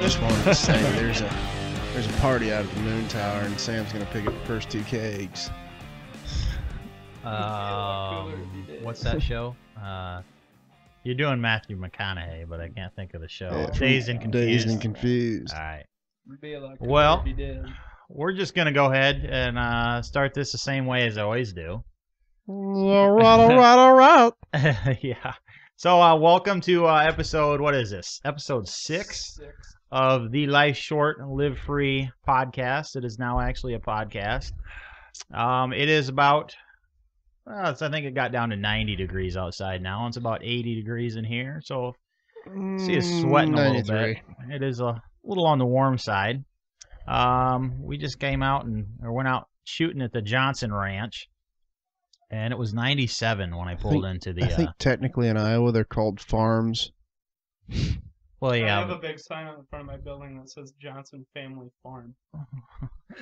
just wanted to say there's a party out at the Moon Tower, and Sam's gonna pick up the first 2 kegs. What's that show? You're doing Matthew McConaughey, but I can't think of the show. Yeah, Dazed and Confused. Dazed and Confused. All right. Well, We're just gonna go ahead and start this the same way as I always do. All right. Yeah. So welcome to episode. What is this? Episode 6 of the Life Short Live Free podcast. It is now actually a podcast. It is about. I think it got down to 90 degrees outside now. It's about 80 degrees in here. So see us sweating a little bit. It is a little on the warm side. We just came out or went out shooting at the Johnson Ranch, and it was 97 when I pulled into the. I think technically in Iowa they're called farms. Well, yeah. I have a big sign on the front of my building that says Johnson Family Farm.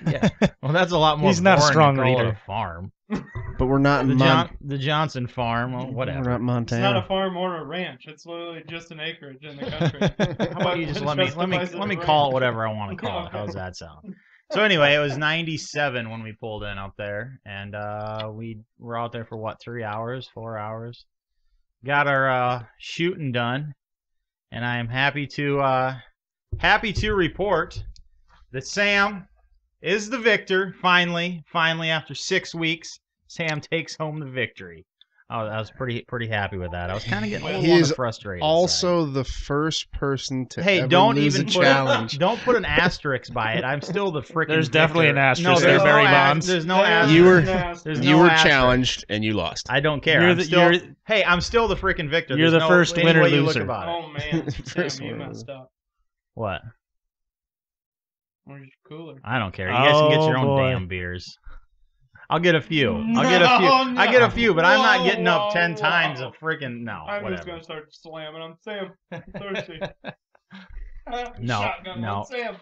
Yeah. Well, that's a lot more. He's not a strong reader. A farm. But we're not in the Johnson Farm. Well, whatever. We're not Montana. It's not a farm or a ranch. It's literally just an acreage in the country. How about you just let me call it whatever I want to call it? How's that sound? So anyway, it was 97 when we pulled in up there, and we were out there for what, 3 hours, 4 hours. Got our shooting done, and I am happy to report that Sam is the victor. Finally, after 6 weeks, Sam takes home the victory. I was pretty happy with that. I was kind of getting a little frustrated. Also the first person to ever don't lose even a challenge. Don't put an asterisk by it. I'm still the freaking. There's definitely an asterisk. No, there, Barry Bonds. There's no asterisk. You were challenged and you lost. I don't care. I'm still the freaking victor. You're the first winner loser. Oh man, Sam, you messed up. What? Where's your cooler? I don't care. You guys can get your own damn beers. I'll get a few. I get a few, but I'm not getting up 10 times a freaking I'm just gonna start slamming them. Sam, I'm thirsty. No. Sam,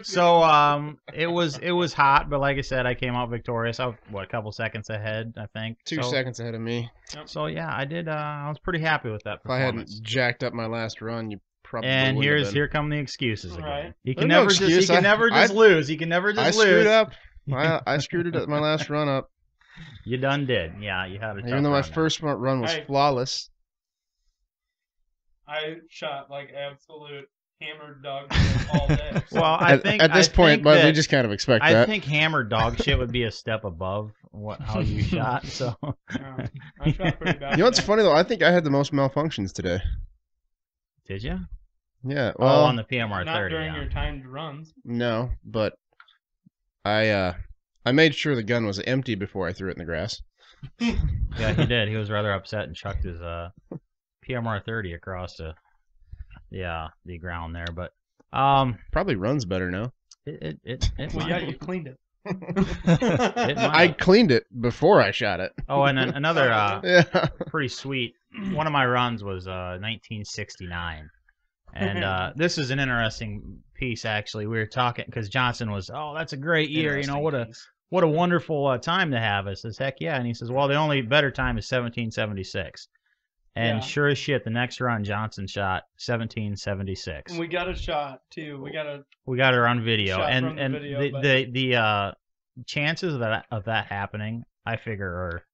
so it was hot, but like I said, I came out victorious. I was a couple seconds ahead, I think. 2 seconds ahead of me. So yeah, I did. I was pretty happy with that performance. If I hadn't jacked up my last run, you probably. And here come the excuses again. Right. You can never just lose. You can never just lose. I screwed up. I screwed it at my last run up. You done did. Yeah, you had a tough Even though my run first run was flawless. I shot like absolute hammered dog shit all day. Well, I think at this point, but we just kind of expect that. I think hammered dog shit would be a step above how you shot. So I shot pretty bad. You know what's funny though? I think I had the most malfunctions today. Did you? Yeah. Well, on the PMR 30. Not during your timed runs. No, but I made sure the gun was empty before I threw it in the grass. Yeah, he did. He was rather upset and chucked his PMR 30 across the ground there. But probably runs better now. You cleaned it. I cleaned it before I shot it. Oh, and another pretty sweet one of my runs was 1969. And this is an interesting piece, actually. We were talking because Johnson was, that's a great year. What a wonderful time to have. I says, heck yeah. And he says, well, the only better time is 1776. And sure as shit, the next run Johnson shot 1776. And we got a shot too. We got her on video. And the chances of that happening, I figure, are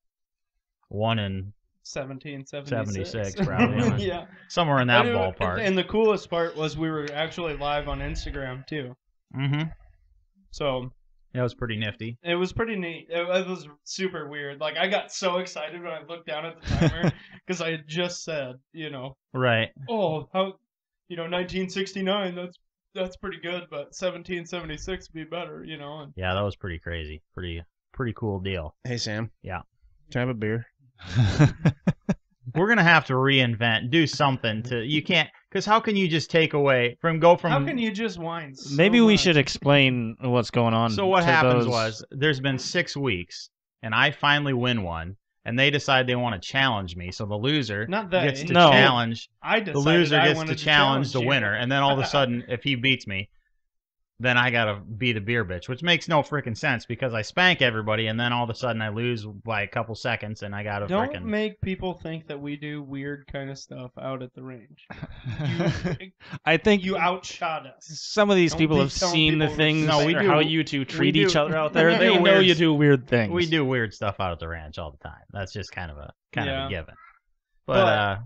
1 in 1776 probably. Yeah, somewhere in that ballpark. And the coolest part was we were actually live on Instagram too. Mm-hmm. So it was pretty nifty. It was pretty neat. It was super weird. Like I got so excited when I looked down at the timer because I had just said, right. Oh, how, 1969. That's pretty good, but 1776 would be better, And yeah, that was pretty crazy. Pretty cool deal. Hey Sam. Yeah. Can I have a beer? We're gonna have to do something you can't, because how can you just take away how can you just whine so maybe we much? should explain what's going on. So what happens was there's been 6 weeks and I finally win one and they decide they want to challenge me, so the loser gets to challenge the winner, and then all of a sudden if he beats me, then I gotta be the beer bitch, which makes no freaking sense because I spank everybody and then all of a sudden I lose by a couple seconds and I gotta Don't freaking. make people think that we do weird kind of stuff out at the range. I think You outshot us. some of these Don't people be have telling seen the people things No, we or do- how you two treat each do- other out we there. do They know weird you do weird things. We do weird stuff out at the ranch all the time. That's just kind of a Yeah. given. But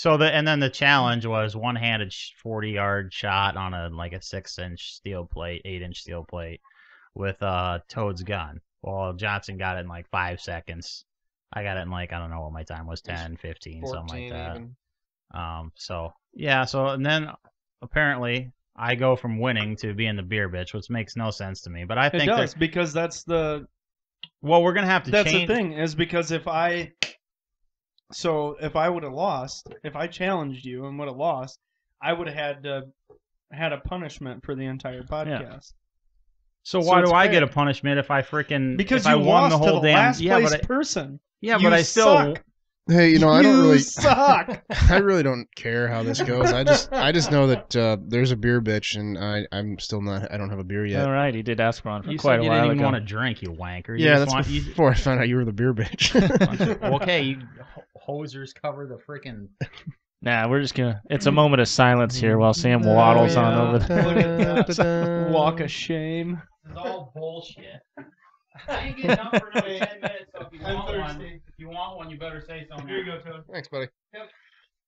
and then the challenge was one-handed 40-yard shot on a 6-inch steel plate, 8-inch steel plate with Toad's gun. Well, Johnson got it in 5 seconds. I got it in I don't know what my time was, 10, 15, something like that. Even. So and then apparently I go from winning to being the beer bitch, which makes no sense to me. But I It think does because that's the we're gonna have to that's change. the thing is because if I would have lost, if I challenged you and would have lost, I would have had a punishment for the entire podcast. So So why it's do I fair. get a punishment if I freaking Because if you I won lost the whole to the damn last place but person. I You still suck. Hey, I don't You really. suck. I really don't care how this goes. I just know that there's a beer bitch, and I'm still not. I don't have a beer yet. All right, he did ask for one for you quite said a you while didn't even ago. want to drink, you wanker. Yeah, just that's want, before I found out you were the beer bitch. okay, you hosers cover the freaking. Nah, we're just gonna. It's a moment of silence here while Sam waddles on over there. Look at that. Walk of shame. This is all bullshit. I ain't getting up for another 10 minutes, so if you want one, you better say something. Here you go, Toad. Thanks, buddy. Yep.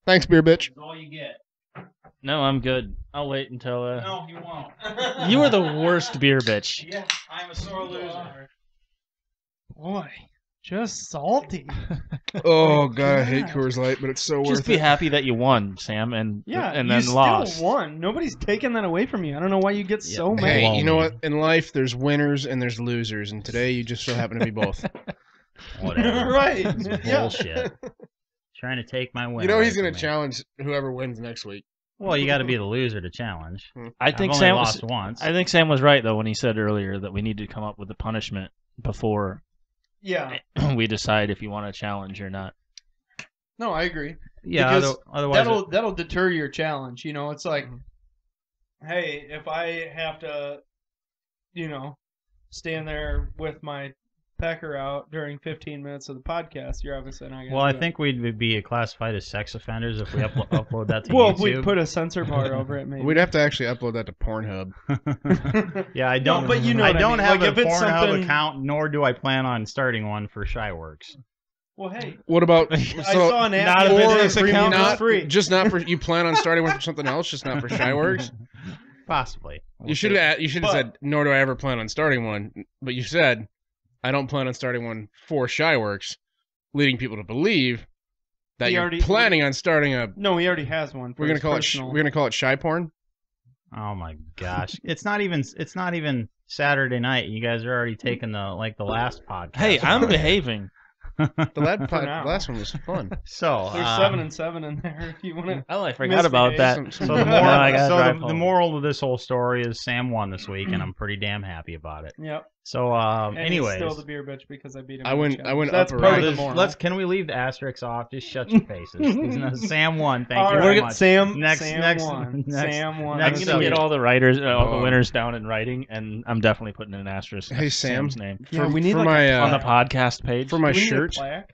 Thanks, beer bitch. That's all you get. No, I'm good. I'll wait until. No, you won't. You are the worst beer bitch. Yeah, I'm a sore loser. Boy, just salty. Oh god, I hate God. Coors Light, but it's so Just worth be it. happy that you won, Sam, and Yeah, then you lost. still won. Nobody's taking that away from you. I don't know why you get so mad. Hey, Well, you know what? In life, there's winners and there's losers, and today you just so happen to be both. Whatever. Right. This is Yeah. bullshit. Trying to take my win. You know away he's from gonna me. challenge whoever wins next week. Well, you got to be the loser to challenge. I think I've Sam only was. lost once. I think Sam was right though when he said earlier that we need to come up with a punishment before Yeah. we decide if you want to challenge or not. No, I agree. yeah, because otherwise, that'll deter your challenge. It's like, hey, if I have to, stand there with my pecker out during 15 minutes of the podcast, you're obviously not gonna. well, I do think we'd be classified as sex offenders if we upload that it. to Well, if YouTube. we put a censor bar over it, maybe. We'd have to actually upload that to Pornhub. Yeah, I don't. but you know I what I don't mean. have Like, a if it's Pornhub something- account, nor do I plan on starting one for Shyworks. Well, hey, What about? I saw an ad not a that business said account? premium is Not free. just not for you. Plan on starting one for something else, just not for Shyworks. Possibly. You should have. You should have But- said, "Nor do I ever plan on starting one." But you said, "I don't plan on starting one for Shyworks," leading people to believe that He you're already- planning on starting a. No, he already has one. For We're gonna his call personal... it. We're gonna call it Shy Porn. Oh my gosh! It's not even Saturday night. You guys are already taking the last podcast. Hey, I'm behaving. The now. last one was fun. So There's 7 and 7 in there if you want to. Oh, I forgot about that. Some- So the No, I gotta moral, drive the home. moral of this whole story is Sam won this week, and I'm pretty damn happy about it. Yep. So, And he's anyways, still the beer bitch because I beat him. I in the went- I challenge. went That's up part or of the right. moral. Can we leave the asterisks off? Just shut your faces. Sam won. Thank All you right, very much. Sam. Next- Sam next- won. next- Sam won. next I'm So gonna you- get all the writers, all the Oh. winners down in writing, and I'm definitely putting an asterisk. Hey, next to Sam. Sam's name Yeah, we need for like my a on the plaque. podcast page. for my Do we need a shirt. plaque?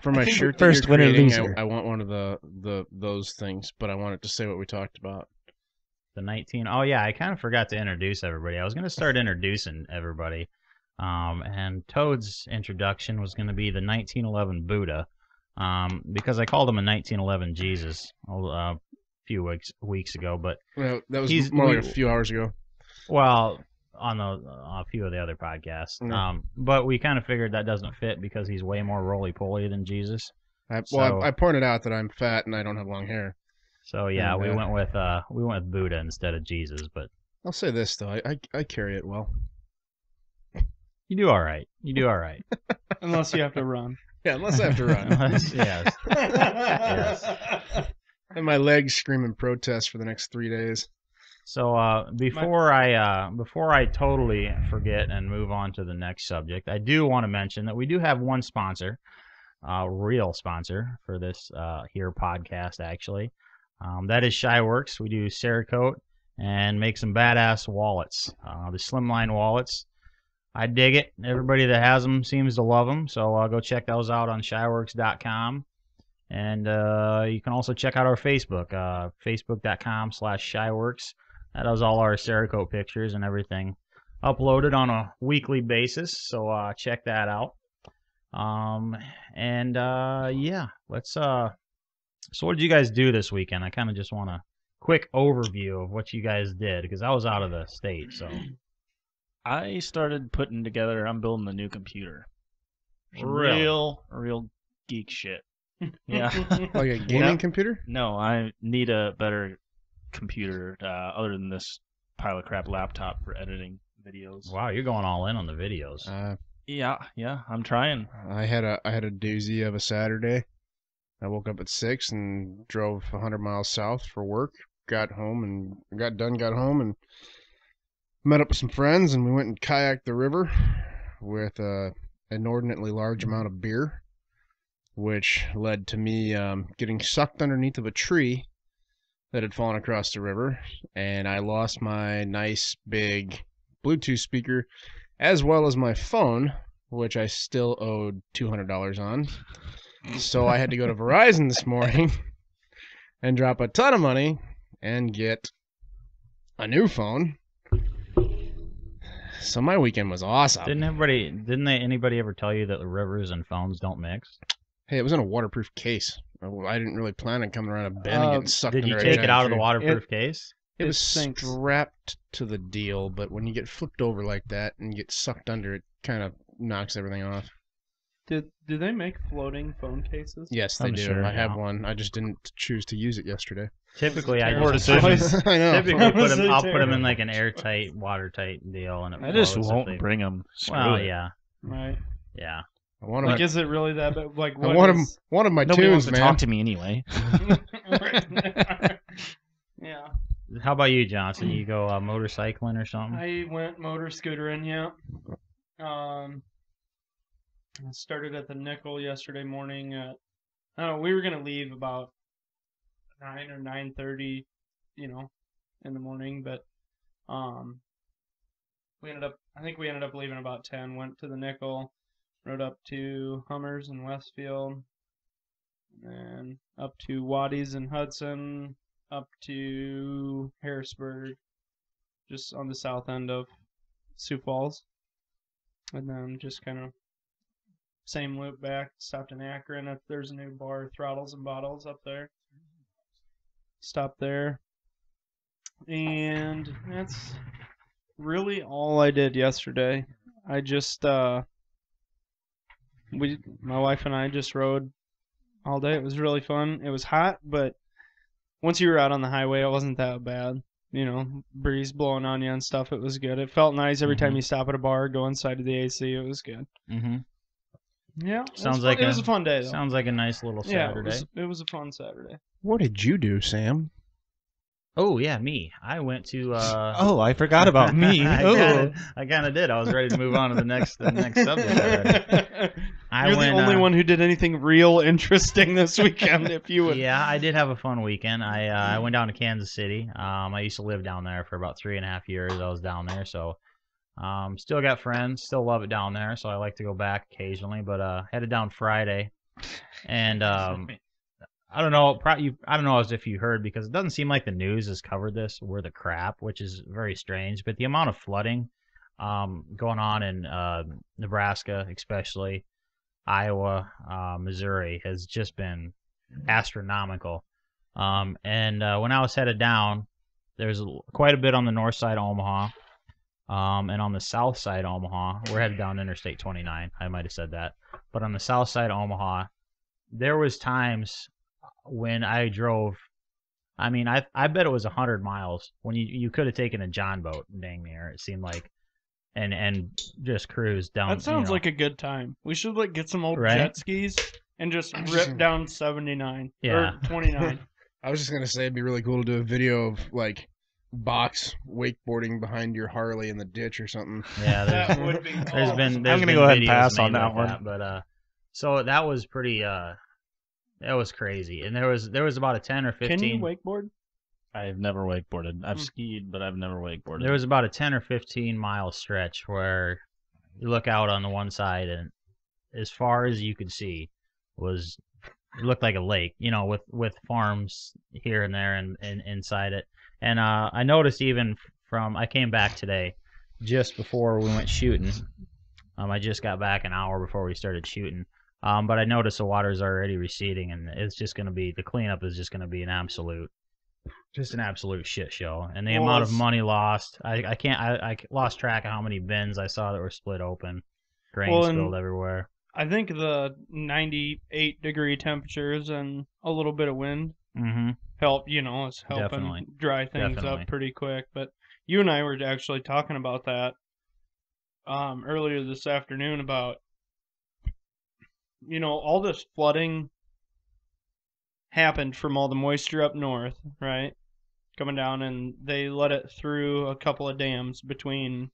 For my think shirt, first that you're winner, creating, loser. I want one of those things, but I want it to say what we talked about. The 19. Oh yeah, I kind of forgot to introduce everybody. I was going to start introducing everybody, and Toad's introduction was going to be the 1911 Buddha, because I called him a 1911 Jesus a few weeks ago. But Well, that was He's- more we- like a few hours ago. well, on a few of the other podcasts, Mm. but we kind of figured that doesn't fit because he's way more roly-poly than Jesus. Well, I pointed out that I'm fat and I don't have long hair. So yeah, we Yeah. went with Buddha instead of Jesus. But I'll say this though, I carry it well. you do all right. You do all right. Unless you have to run. Yeah, unless I have to run. Yes. And my legs scream in protest for the next 3 days. So before I totally forget and move on to the next subject, I do want to mention that we do have one sponsor, real sponsor for this here podcast actually. That is Shyworks. We do Cerakote and make some badass wallets. The slimline wallets. I dig it. Everybody that has them seems to love them. So go check those out on shyworks.com. And you can also check out our Facebook, facebook.com/shyworks. That does all our Cerakote pictures and everything uploaded on a weekly basis. So check that out. Yeah, let's. So what did you guys do this weekend? I kind of just want a quick overview of what you guys did because I was out of the state. So I started putting together. I'm building a new computer. Really? Real geek shit. Yeah. Like a gaming computer? No, I need a better computer other than this pile of crap laptop for editing videos. wow, you're going all in on the videos. Yeah, I'm trying. I had a doozy of a Saturday. I woke up at 6 and drove 100 miles south for work. Got home and got home and met up with some friends, and we went and kayaked the river with an inordinately large amount of beer, which led to me getting sucked underneath of a tree that had fallen across the river, and I lost my nice big Bluetooth speaker as well as my phone, which I still owed $200 on. So I had to go to Verizon this morning and drop a ton of money and get a new phone. So my weekend was awesome. Didn't anybody ever tell you that the rivers and phones don't mix? Hey, it was in a waterproof case. I didn't really plan on coming around a bend and getting sucked Did under you a take giant it out of tree. the waterproof case? It was sinks. strapped to the deal, but when you get flipped over like that and get sucked under, it kind of knocks everything off. Do they make floating phone cases? Yes, they I'm do. sure, I have yeah. one. I just didn't choose to use it yesterday. Typically, I Terrible just choice. I know. typically Honestly, I'll put them in terrible. like an airtight, watertight deal, and it I just floats if won't they- bring them. Screw Well, it. yeah, Right. yeah. I want Like, them. is it really that bad? Like, I what want is... one of my Nobody wants tunes, to man. talk to me anyway. Yeah. How about you, Johnson? You go motorcycling or something? I went motor scootering, yeah. I started at the Nickel yesterday morning. I don't know, we were gonna leave about 9 or 9:30, in the morning, but I think we ended up leaving about 10. Went to the Nickel, rode up to Hummers in Westfield, and then up to Waddies in Hudson, up to Harrisburg, just on the south end of Sioux Falls, and then just kind of same loop back. Stopped in Akron. If there's a new bar, Throttles and Bottles up there. Stopped there, and that's really all I did yesterday. I just my wife and I just rode all day. It was really fun. It was hot, but once you were out on the highway, it wasn't that bad. Breeze blowing on you and stuff. It was good. It felt nice every time you stop at a bar, go inside of the AC. It was good. Mm-hmm. Yeah, It was a fun day though. Sounds like a nice little Saturday. Yeah, it was a fun Saturday. What did you do, Sam? Oh yeah, me. I went to. Oh, I forgot about me. I kind of did. I was ready to move on to the next subject already. You're the only one who did anything real interesting this weekend. If you would. Yeah, I did have a fun weekend. I went down to Kansas City. I used to live down there for about 3.5 years. I was down there, so still got friends. Still love it down there, so I like to go back occasionally. But headed down Friday, and I don't know. I don't know as if you heard, because it doesn't seem like the news has covered this worth a crap, which is very strange. But the amount of flooding going on in Nebraska, especially Iowa, Missouri, has just been astronomical. And when I was headed down, there's quite a bit on the north side of Omaha, and on the south side of Omaha, we're headed down Interstate 29. I might have said that, but on the south side of Omaha, there was times when I drove. I mean, I bet it was 100 miles when you could have taken a John boat, dang near. It seemed like, and just cruise down. That sounds like a good time. We should get some old Right? jet skis and just rip down 79 Yeah. or 29. I was just gonna say it'd be really cool to do a video of box wakeboarding behind your Harley in the ditch or something. Yeah, That would be there's cool. been. I'm There's gonna been go ahead and videos pass on made that like one. But so that was pretty. That was crazy, and there was about a 10 or 15. Can you wakeboard? I've never wakeboarded. I've skied, but I've never wakeboarded. There was about a 10 or 15 mile stretch where you look out on the one side and as far as you could see was it looked like a lake, with farms here and there and inside it. And I noticed even I came back today just before we went shooting. I just got back an hour before we started shooting. But I noticed the water's already receding, and it's just going to be, the cleanup is just going to be an absolute shit show. And the amount of money lost, I lost track of how many bins I saw that were split open, grain spilled everywhere. I think the 98-degree temperatures and a little bit of wind help, it's helping Definitely. dry things up pretty quick. But you and I were actually talking about that earlier this afternoon about, all this flooding happened from all the moisture up north, right? Coming down, and they let it through a couple of dams between,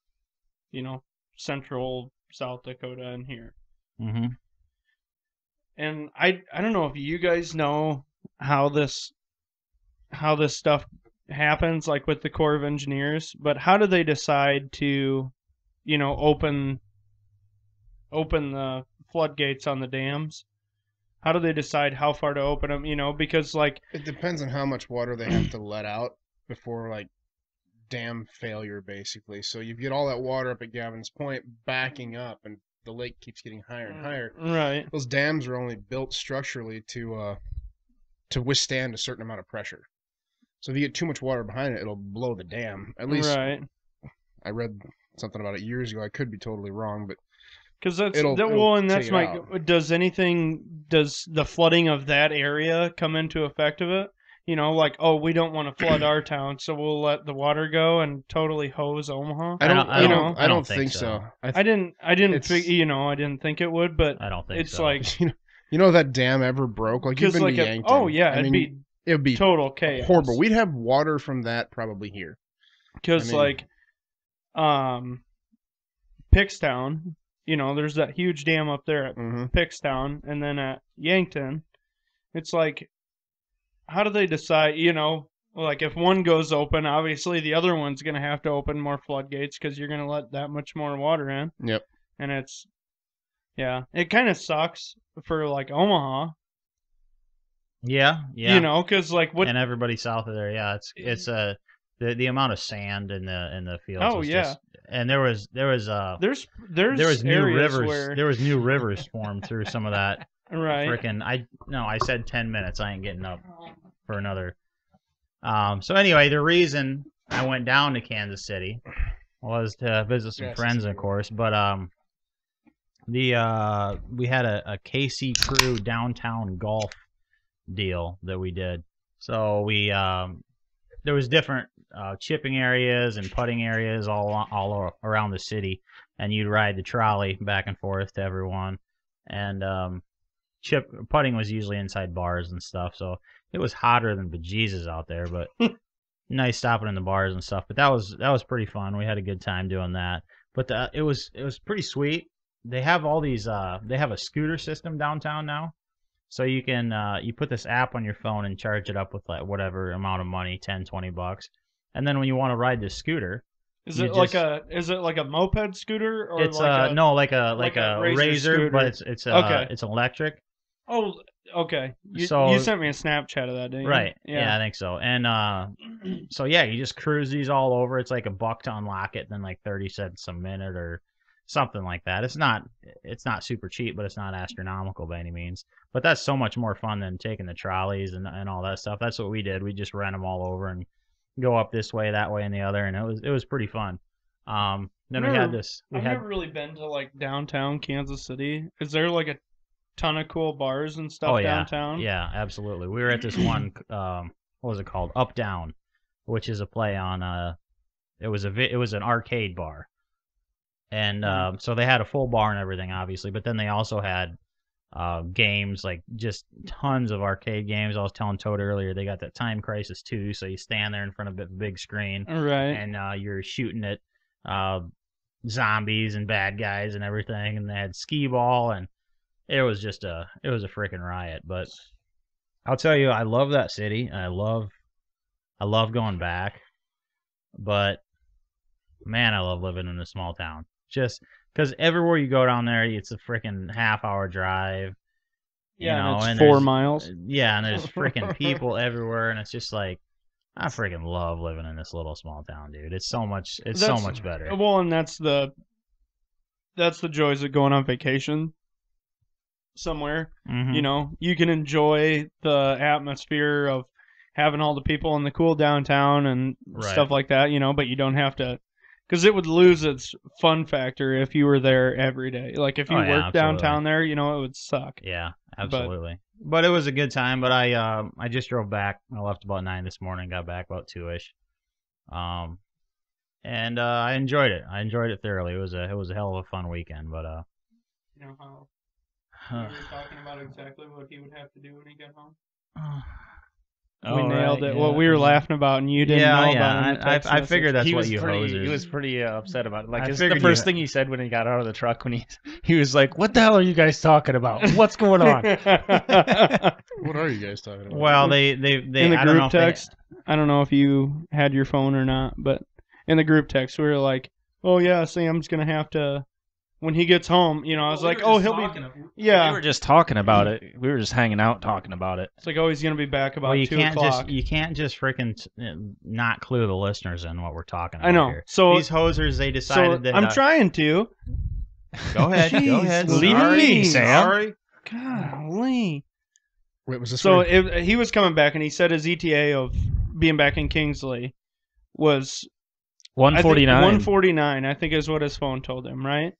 central South Dakota and here. Mm-hmm. And I don't know if you guys know how this stuff happens, like with the Corps of Engineers, but how do they decide to, open the floodgates on the dams? How do they decide how far to open them? Because it depends on how much water they have to let out before dam failure, basically. So you get all that water up at Gavin's Point backing up, and the lake keeps getting higher and higher. Right. Those dams are only built structurally to withstand a certain amount of pressure. So if you get too much water behind it, it'll blow the dam. At least I read something about it years ago. I could be totally wrong, but because does the flooding of that area come into effect of it? We don't want to flood our town, so we'll let the water go and totally hose Omaha. I don't think so. I didn't think it would, but I don't think it's so. If that dam ever broke, you've been to Yankton. Oh yeah, it would be total chaos. Horrible. We'd have water from that probably here. Because Pickstown, there's that huge dam up there at Pickstown, and then at Yankton, it's how do they decide, if one goes open, obviously the other one's going to have to open more floodgates because you're going to let that much more water in. Yep. And it kind of sucks for Omaha. Yeah. Because and everybody south of there, it's the amount of sand in the fields. Oh yeah. And there was new rivers. There was new rivers formed through some of that. Right. I said 10 minutes. I ain't getting up for another. So anyway, the reason I went down to Kansas City was to visit some friends, of course. But we had a KC Crew downtown golf deal that we did. So there was different chipping areas and putting areas all around the city, and you'd ride the trolley back and forth to everyone. And putting was usually inside bars and stuff, so it was hotter than bejesus out there, but nice stopping in the bars and stuff. But that was pretty fun. We had a good time doing that. But it was pretty sweet. They have all these. They have a scooter system downtown now, so you can you put this app on your phone and charge it up with whatever amount of money, $10-$20, and then when you want to ride this scooter. Is it like a moped scooter, or it's like a razor scooter, but it's electric. Oh, okay. You sent me a Snapchat of that, didn't you? Right. Yeah, I think so. And so you just cruise these all over. It's like $1 to unlock it, then 30 cents a minute or something like that. It's not super cheap, but it's not astronomical by any means. But that's so much more fun than taking the trolleys and all that stuff. That's what we did. We just rent them all over and go up this way, that way, and the other, and it was pretty fun. Then I've never really been to downtown Kansas City. Is there a ton of cool bars and stuff downtown? Yeah, absolutely. We were at this one. What was it called? Up Down, which is a play on. It was an arcade bar, and so they had a full bar and everything, obviously. But then they also had games, just tons of arcade games. I was telling Toad earlier, they got that Time Crisis 2, so you stand there in front of a big screen, right? And you're shooting at zombies and bad guys and everything. And they had skee ball, and it was a freaking riot. But I'll tell you, I love that city. I love I love going back, but man, I love living in a small town. Just because everywhere you go down there, it's a freaking half-hour drive. Yeah, you know, and it's and 4 there's- miles. Yeah, and there's freaking people everywhere, and it's just like I freaking love living in this little small town, dude. It's so much. It's so That's- much better. Well, and that's the joys of going on vacation somewhere. Mhm. You know, you can enjoy the atmosphere of having all the people in the cool downtown and Right. stuff like that, you know, but you don't have to, because it would lose its fun factor if you were there every day. Like if you Oh, yeah, worked absolutely. downtown there, you know, it would suck. Yeah, absolutely. But it was a good time. But I just drove back. I left about 9 this morning. Got back about 2ish. And I enjoyed it. I enjoyed it thoroughly. It was a hell of a fun weekend. But You know how we were talking about exactly what he would have to do when he got home? We nailed it. What we were laughing about, and you didn't know about in the text I message. figured that's he what was you pretty. hosers. He was pretty upset about it. Like I it's the figured first you- thing he said when he got out of the truck. When he was like, "What the hell are you guys talking about? What's going on?" What are you guys talking about? Well, they in the I don't know group if they- text, I don't know if you had your phone or not, but in the group text, we were like, "Oh yeah, Sam's gonna have to when he gets home." You know, I was like, "Oh, he'll be." Yeah, We were just talking about it. We were just hanging out talking about it. it's like, "Oh, he's gonna be back about Well, you 2 can't o'clock." just freaking not clue the listeners in what we're talking about. I know. Here. So These hosers, they so decided that I'm trying to. Go ahead. Go Jeez ahead. Louise. Sorry, Sam. Sorry. Golly. Wait, was this So for- he was coming back, and he said his ETA of being back in Kingsley was 149. 149, I think is what his phone told him, right?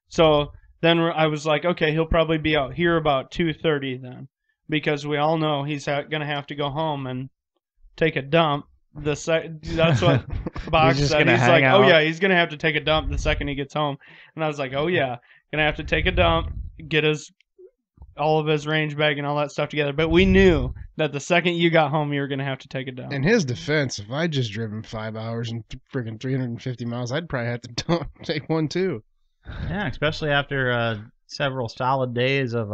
So then I was like, okay, he'll probably be out here about 2:30 then, because we all know he's gonna have to go home and take a dump. That's what Box just said. gonna He's hang like, out. oh yeah, he's gonna have to take a dump the second he gets home. And I was like, oh yeah, gonna have to take a dump, get all of his range bag and all that stuff together. But we knew that the second you got home, you were gonna have to take a dump. In his defense, if I just driven 5 hours and freaking 350 miles, I'd probably have to take one too. Yeah, especially after several solid days of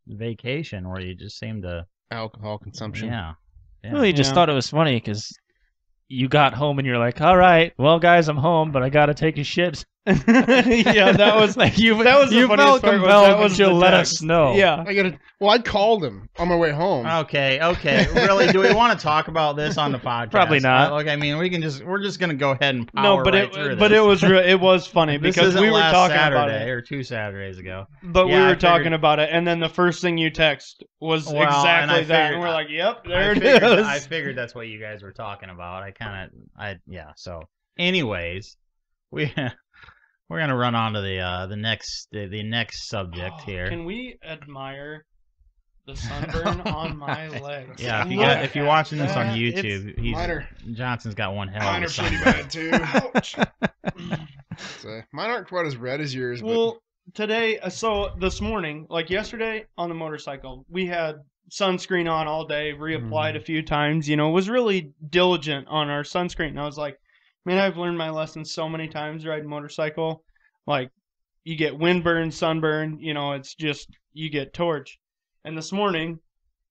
vacation where you just seem to. Alcohol consumption. Yeah. Well, he just Yeah. thought it was funny because you got home and you're like, "All right, well, guys, I'm home, but I gotta take a shit." Yeah, that was Like you, that was the you funniest felt part was compelled that was to the let text. us know. Yeah. I called him on my way home. Okay. Really? Do we want to talk about this on the podcast? Probably not. Like, I mean, we're just gonna go ahead and power No, but right through it this. it was funny This because isn't we were last talking Saturday about it, or 2 Saturdays ago. but Yeah, we I were talking figured- about it, and then the first thing you text was Well, and exactly I that, figured- and we're like, "Yep, there I it figured, is." I figured that's what you guys were talking about. So, anyways, we're gonna run on to the next subject here. Can we admire the sunburn on my legs? Yeah, Look if you're at watching this on that. YouTube, Johnson's got one hell Mine of are a pretty sunburn. bad too. So, mine aren't quite as red as yours, but Well, today, so this morning, like yesterday on the motorcycle, we had sunscreen on all day, reapplied a few times, you know, was really diligent on our sunscreen. And I was like, man, I've learned my lesson so many times riding motorcycle. Like, you get windburn, sunburn, you know, it's just, you get torch. And this morning,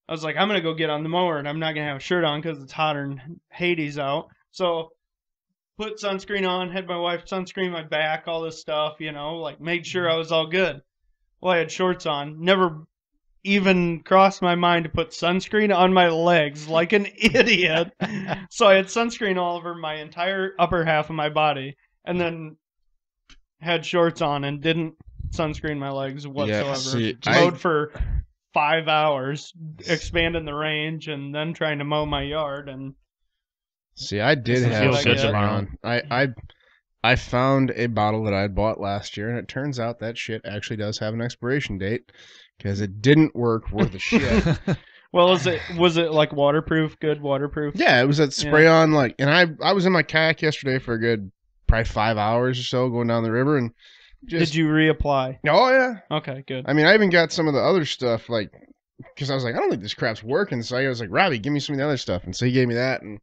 I was like, I'm going to go get on the mower, and I'm not going to have a shirt on because it's hotter than Hades out. So, put sunscreen on, had my wife sunscreen my back, all this stuff, you know, like made sure I was all good. Well, I had shorts on. Never even crossed my mind to put sunscreen on my legs like an idiot. So I had sunscreen all over my entire upper half of my body, and then had shorts on and didn't sunscreen my legs whatsoever. see, Mowed for 5 hours, expanding the range, and then trying to mow my yard. And I did Doesn't have feel such good a tomorrow. on. I found a bottle that I had bought last year, and it turns out that shit actually does have an expiration date because it didn't work worth a shit. well, was it like waterproof? Good waterproof? Yeah, it was that spray on and I was in my kayak yesterday for a good probably 5 hours or so going down the river and just Did you reapply? Oh yeah. Okay, good. I mean, I even got some of the other stuff because I was like, I don't think this crap's working. So I was like, Robbie, give me some of the other stuff, and so he gave me that and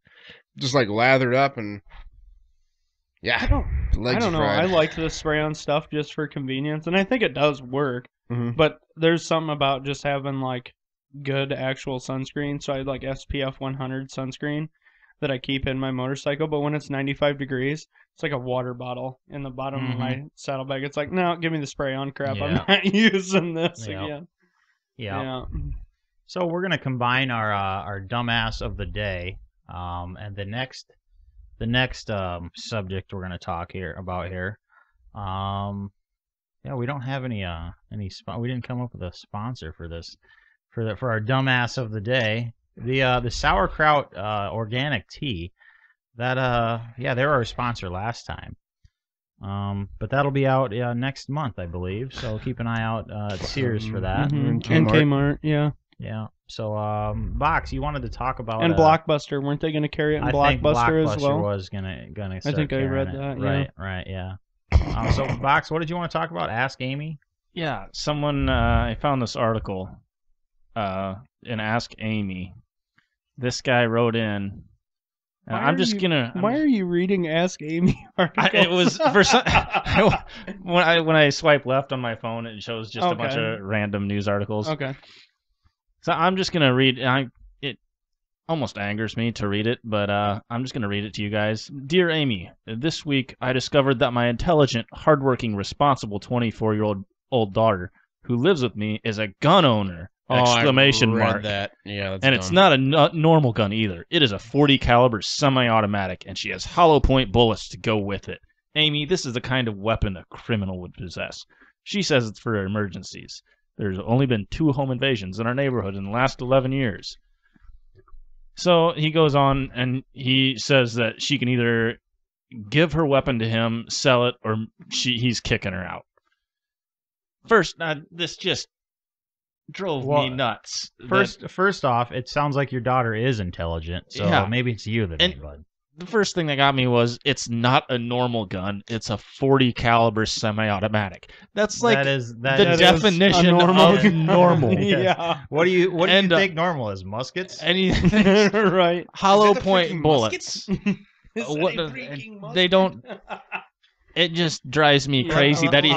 just lathered up and yeah. I don't know. I like the spray on stuff just for convenience, and I think it does work. Mhm. But there's something about just having good actual sunscreen. So I had SPF 100 sunscreen that I keep in my motorcycle. But when it's 95 degrees, it's like a water bottle in the bottom of my saddlebag. It's like, no, give me the spray-on crap. Yeah. I'm not using this Yep. again. Yeah. So we're gonna combine our dumbass of the day, and the next subject we're gonna talk about here. Yeah, we don't have any we didn't come up with a sponsor for this for our dumbass of the day. The sauerkraut organic tea. That yeah, they were our sponsor last time. But that'll be out next month, I believe. So keep an eye out at Sears for that. And Kmart, yeah. Yeah. So Box, you wanted to talk about And Blockbuster, weren't they going to carry it in I think Blockbuster as well? was gonna I think I read it. that. Yeah. Right, yeah. So Box, what did you want to talk about? Ask Amy. Yeah, someone I found this article in Ask Amy. This guy wrote in. Why are you reading Ask Amy articles? It was for some, when I swipe left on my phone, it shows just a bunch of random news articles. Okay. So I'm just gonna read. It almost angers me to read it, but I'm just gonna read it to you guys. Dear Amy, this week I discovered that my intelligent, hardworking, responsible 24-year-old daughter, who lives with me, is a gun owner! Exclamation I read mark. that. Yeah, that's and dumb. it's not a normal gun either. It is a .40 caliber semi-automatic, and she has hollow point bullets to go with it. Amy, this is the kind of weapon a criminal would possess. She says it's for emergencies. There's only been 2 home invasions in our neighborhood in the last 11 years. So he goes on and he says that she can either give her weapon to him, sell it, or he's kicking her out. First, this just drove me nuts. First off, it sounds like your daughter is intelligent, so maybe it's you that ain't, bud. The first thing that got me was it's not a normal gun. It's a .40 caliber semi-automatic. That's like the definition of normal. Yeah. What do you think normal is? Muskets? Anything. Right. Hollow point bullets. Muskets? They don't. It just drives me crazy that he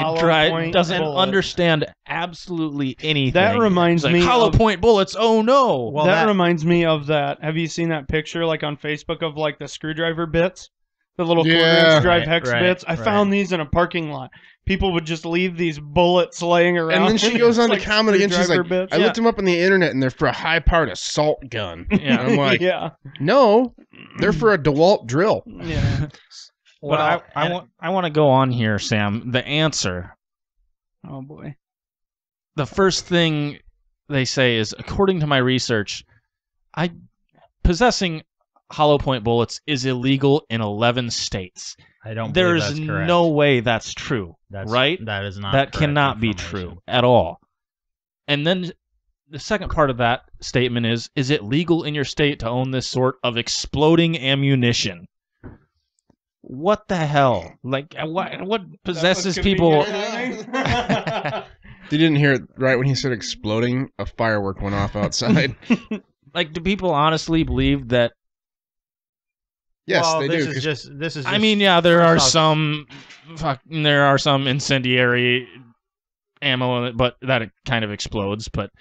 doesn't understand absolutely anything. That reminds me hollow point bullets. Oh no! Well, that reminds me of that. Have you seen that picture like on Facebook of like the screwdriver bits, the little quarter-inch drive hex bits? I found these in a parking lot. People would just leave these bullets laying around. And then she goes on to comment again. She's like, bits. I looked them up on the internet, and they're for a high-powered assault gun. Yeah. And I'm like, yeah. No, they're for a DeWalt drill. Yeah. Well, I want to go on here, Sam. The answer. Oh boy. The first thing they say is, according to my research, possessing hollow point bullets is illegal in 11 states. I don't. There's believe that's correct. no way that's true. Right? That is not. That cannot be true at all. And then the second part of that statement is it legal in your state to own this sort of exploding ammunition? What the hell? Like, what possesses people? You didn't hear it right when he said exploding. A firework went off outside. Like, do people honestly believe that? Yes, well, they this do. Is just. I mean, yeah, there are some incendiary ammo, but that kind of explodes. But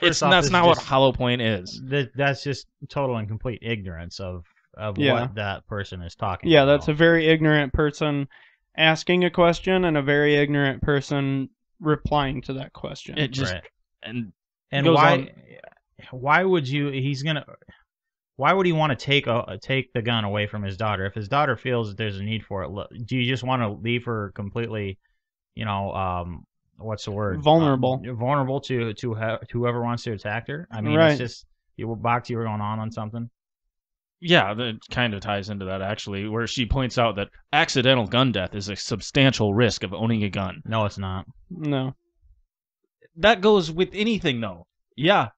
that's not what hollow point is. That's just total and complete ignorance of what that person is talking about. Yeah, that's a very ignorant person asking a question and a very ignorant person replying to that question. It just and why would you? Why would he want to take the gun away from his daughter if his daughter feels that there's a need for it? Do you just want to leave her completely, what's the word? Vulnerable. Vulnerable to whoever wants to attack her. I mean, it's just you were going on something. Yeah, that kind of ties into that, actually, where she points out that accidental gun death is a substantial risk of owning a gun. No, it's not. No. That goes with anything, though. Yeah.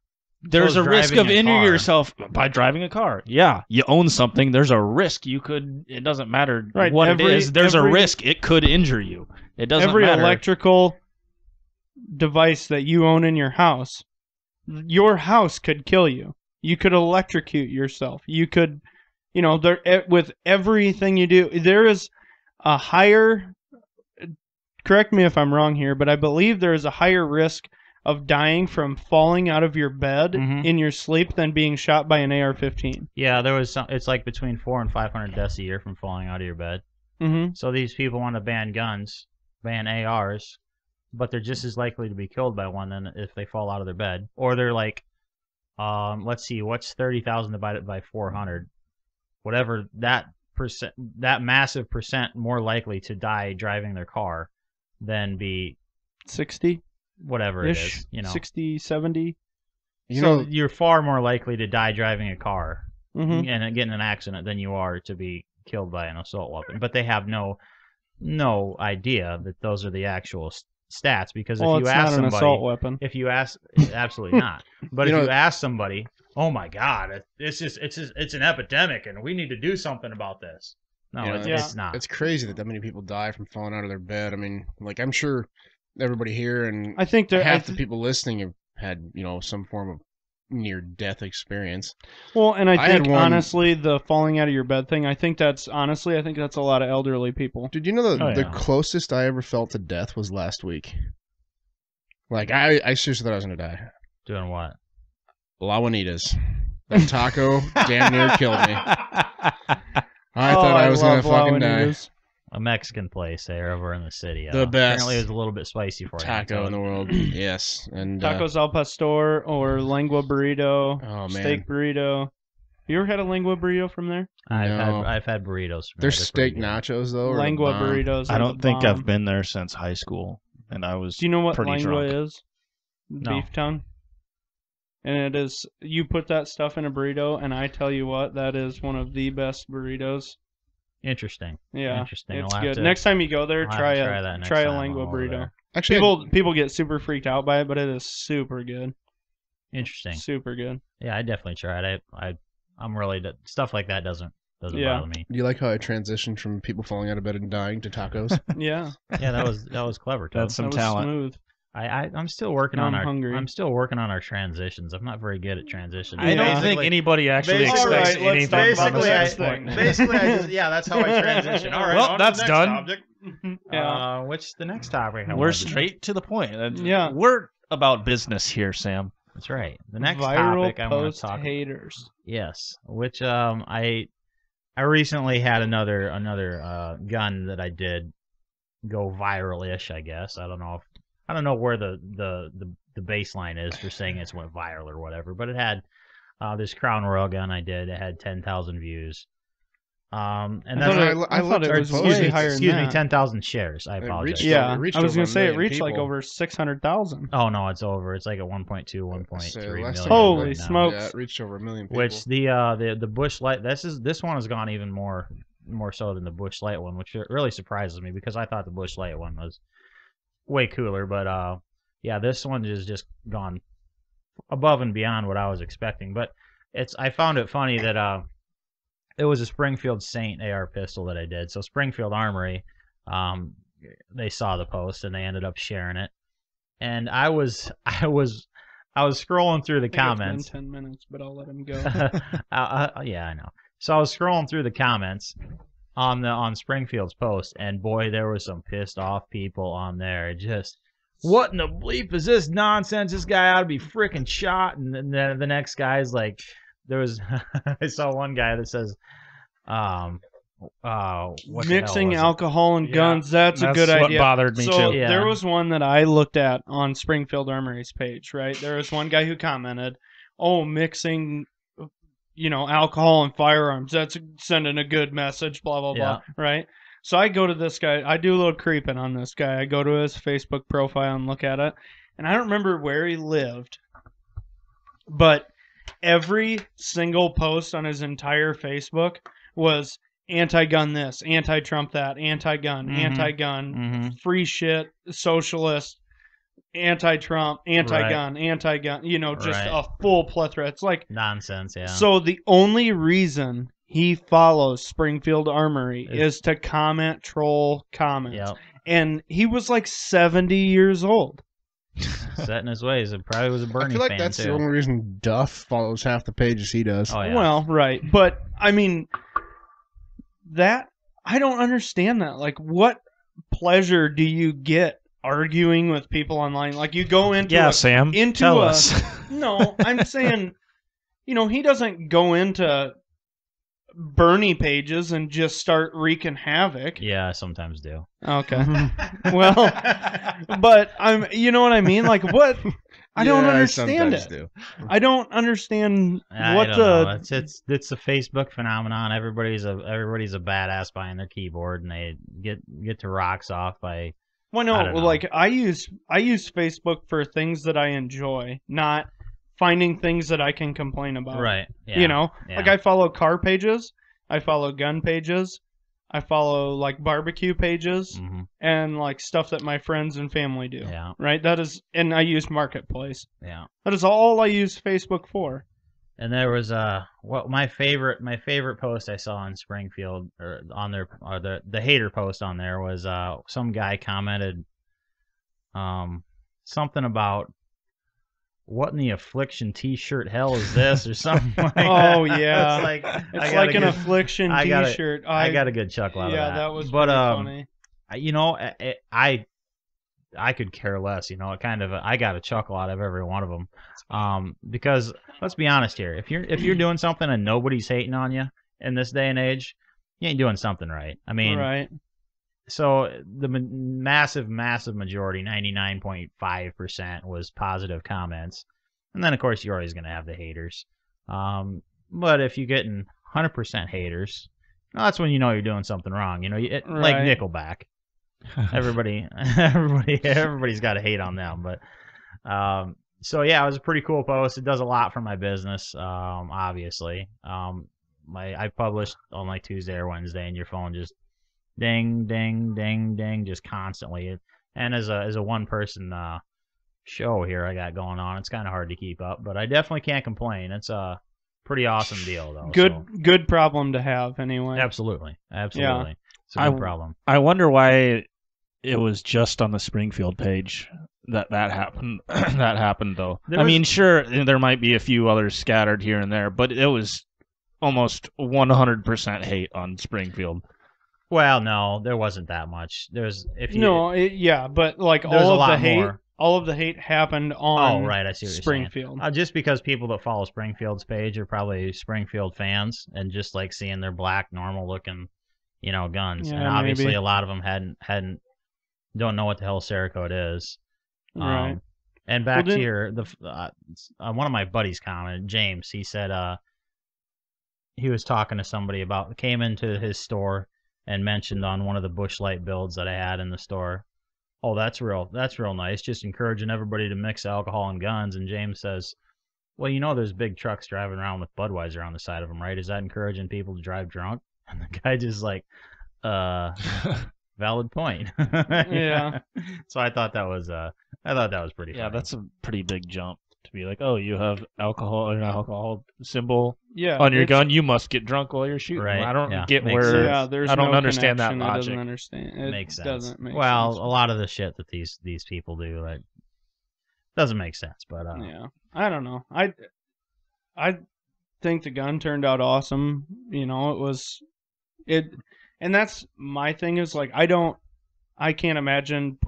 There's a risk of injuring yourself by driving a car. Yeah. You own something. There's a risk it doesn't matter what it is. There's a risk it could injure you. It doesn't matter. Every electrical device that you own in your house could kill you. You could electrocute yourself. You could, with everything you do, there is a higher, correct me if I'm wrong here, but I believe there is a higher risk of dying from falling out of your bed Mhm. in your sleep than being shot by an AR-15. Yeah, there was some. It's like between 400 and 500 deaths a year from falling out of your bed. Mm-hmm. So these people want to ban guns, ban ARs, but they're just as likely to be killed by one than if they fall out of their bed. Or they're like, let's see, what's 30,000 divided by 400? Whatever that percent, that massive percent more likely to die driving their car than be 60-ish, whatever it is. 60, 70. You're far more likely to die driving a car Mm-hmm. and get in an accident than you are to be killed by an assault weapon. But they have no idea that those are the actual stats, because Well, if you it's ask not an somebody, assault weapon. if you ask, absolutely not. But if you ask somebody, oh my God, it's an epidemic and we need to do something about this. No, it's not. It's crazy that many people die from falling out of their bed. I mean, like, I'm sure everybody here and I think half the people listening have had, some form of near-death experience. Well, and I had think one- honestly, the falling out of your bed thing, I think that's a lot of elderly people. Dude, you know the Oh, yeah. closest I ever felt to death was last week. Like, I seriously thought I was going to die. Doing what? Lagunitas. That taco damn near killed me. I thought I was going to fucking die. A Mexican place there over in the city. The best Apparently it was a little bit spicy for you. taco in the world. Yes. And Tacos al pastor or lengua burrito, oh, man. steak burrito. You ever had a lengua burrito from there? No. I've had burritos. From There's there. They're steak pretty good. nachos, though. or Lengua the bomb. burritos. I are don't the think bomb. I've been there since high school, and I was Do you know what pretty lengua drunk. is? No. Beef tongue. And it is, you put that stuff in a burrito, and I tell you what, that is one of the best burritos. Interesting. Yeah, Interesting. it's I'll have good. to- Next time you go there, I'll have try to a try that next try a time lengua I'm over burrito. there. Actually, People get super freaked out by it, but it is super good. Interesting. Super good. Yeah, I definitely tried. I'm really stuff like that doesn't Yeah. bother me. do you like how I transitioned from people falling out of bed and dying to tacos? Yeah, Yeah, that was clever. Todd. That's some that was talent. smooth. I'm still working Now on I'm hungry. I'm still working on our transitions. I'm not very good at transitions. I don't Yeah. think anybody actually Basically- expects All right, let's anything talk from about us the at next this thing. point. Basically, that's how I transition. All right, Well, on to that's the next done. Subject. Yeah. What's the next topic? I We're wanted to do? straight to the point. Yeah. We're about business here, Sam. That's right. The next Viral topic I want post to talk. haters. Yes, which I recently had another gun that I did go viral-ish. I guess I don't know where the baseline is for saying it's went viral or whatever, but it had this Crown Royal gun I did. It had 10,000 views. And I that's thought it was way higher than that. 10,000 shares. I apologize. reached Yeah, It reached I was over gonna a say it million reached like people. over 600,000. Oh no, it's over. It's like at 1.2, 1.3 So million. less than- Holy right now. smokes. Yeah, it reached over 1 million people. Which the Bush Light, this one has gone even more so than the Bush Light one, which really surprises me because I thought the Bush Light one was way cooler. But yeah, this one has just gone above and beyond what I was expecting. But I found it funny that it was a Springfield Saint AR pistol that I did. So Springfield Armory, they saw the post and they ended up sharing it. And I was scrolling through the I think it's been comments. 10 minutes, but I'll let him go. Yeah, I know. So I was scrolling through the comments on Springfield's post, and boy, there was some pissed off people on there. Just, what in the bleep is this nonsense? This guy ought to be freaking shot. And then the next guy's like, there was, I saw one guy that says, what the hell Mixing was it? alcohol and guns, that's a good what idea. bothered me So too. Yeah. there was one that I looked at on Springfield Armory's page, right? There was one guy who commented, "Oh, mixing, alcohol and firearms, that's sending a good message, blah, blah, blah," right? So I go to this guy, I do a little creeping on this guy. I go to his Facebook profile and look at it, and I don't remember where he lived, but every single post on his entire Facebook was anti-gun this, anti-Trump that, anti-gun, Mhm. anti-gun, Mm-hmm. free shit, socialist, anti-Trump, anti-gun, anti-gun, just Right. a full plethora. It's like, Nonsense, yeah. so the only reason he follows Springfield Armory Is- is to comment troll comments. Yep. And he was like 70 years old. Set in his ways. It probably was a Bernie I feel like fan that's too. the only reason Duff follows half the pages he does. Oh yeah. Well, right. But, I mean, I don't understand that. Like, what pleasure do you get arguing with people online. Like you go into Yeah, Sam. into tell a- us. No, I'm saying, he doesn't go into Bernie pages and just start wreaking havoc. Yeah, I sometimes do. Okay. Well, but you know what I mean? Like what? I don't understand it. Do. I don't understand I what don't know. It's the Facebook phenomenon. Everybody's a badass behind their keyboard, and they get to rocks off by. Well, no, I don't know. like I use Facebook for things that I enjoy, not finding things that I can complain about. Right. Yeah. Like I follow car pages, I follow gun pages, I follow like barbecue pages, Mm-hmm. and like stuff that my friends and family do. Yeah. Right. And I use Marketplace. Yeah. That is all I use Facebook for. And there was my favorite post I saw in Springfield or on their or the hater post on there was some guy commented something about what in the affliction T-shirt hell is this or something like that. Oh yeah, it's like an affliction I got T-shirt. I got a good chuckle out of that. Yeah, that was but pretty funny. I could care less. I got a chuckle out of every one of them. Because let's be honest here, if you're doing something and nobody's hating on you in this day and age, you ain't doing something right. I mean, right. So the massive majority, 99.5%, was positive comments, and then of course you're always gonna have the haters. But if you're getting 100% haters, well, that's when you know you're doing something wrong. Like Nickelback. Everybody's got to hate on them. But so yeah, it was a pretty cool post. It does a lot for my business, obviously. I published on like Tuesday or Wednesday, and your phone just ding, ding, ding, ding, just constantly. And as a one-person show here I got going on, it's kind of hard to keep up, but I definitely can't complain. It's a pretty awesome deal, though. Good problem to have, anyway. Absolutely. Yeah. It's a good problem. I wonder why it was just on the Springfield page that happened. That happened, though. I mean, sure, there might be a few others scattered here and there, but it was almost 100% hate on Springfield. Well, no, there wasn't that much. But like all of the hate happened on. Oh, right, I see what Springfield. You're saying. Just because people that follow Springfield's page are probably Springfield fans and just like seeing their black, normal looking, guns. Yeah, and obviously maybe. a lot of them don't know what the hell Cerakote is. Right. And back to your one of my buddies commented, James. He said he was talking to somebody came into his store and mentioned on one of the Busch Light builds that I had in the store. Oh, that's real nice. Just encouraging everybody to mix alcohol and guns. And James says, well, there's big trucks driving around with Budweiser on the side of them, right? Is that encouraging people to drive drunk? And the guy just like, valid point. Yeah. So I thought that was pretty funny. Yeah, that's a pretty big jump to be like, oh, you have an alcohol symbol on your gun, you must get drunk while you're shooting. Right. I don't get Makes where. sense. There's I don't no understand that connection. logic. It doesn't understand. It makes sense. Doesn't make well, sense. a lot of the shit that these people do, like, doesn't make sense. But yeah, I don't know. I think the gun turned out awesome. And that's my thing is like I can't imagine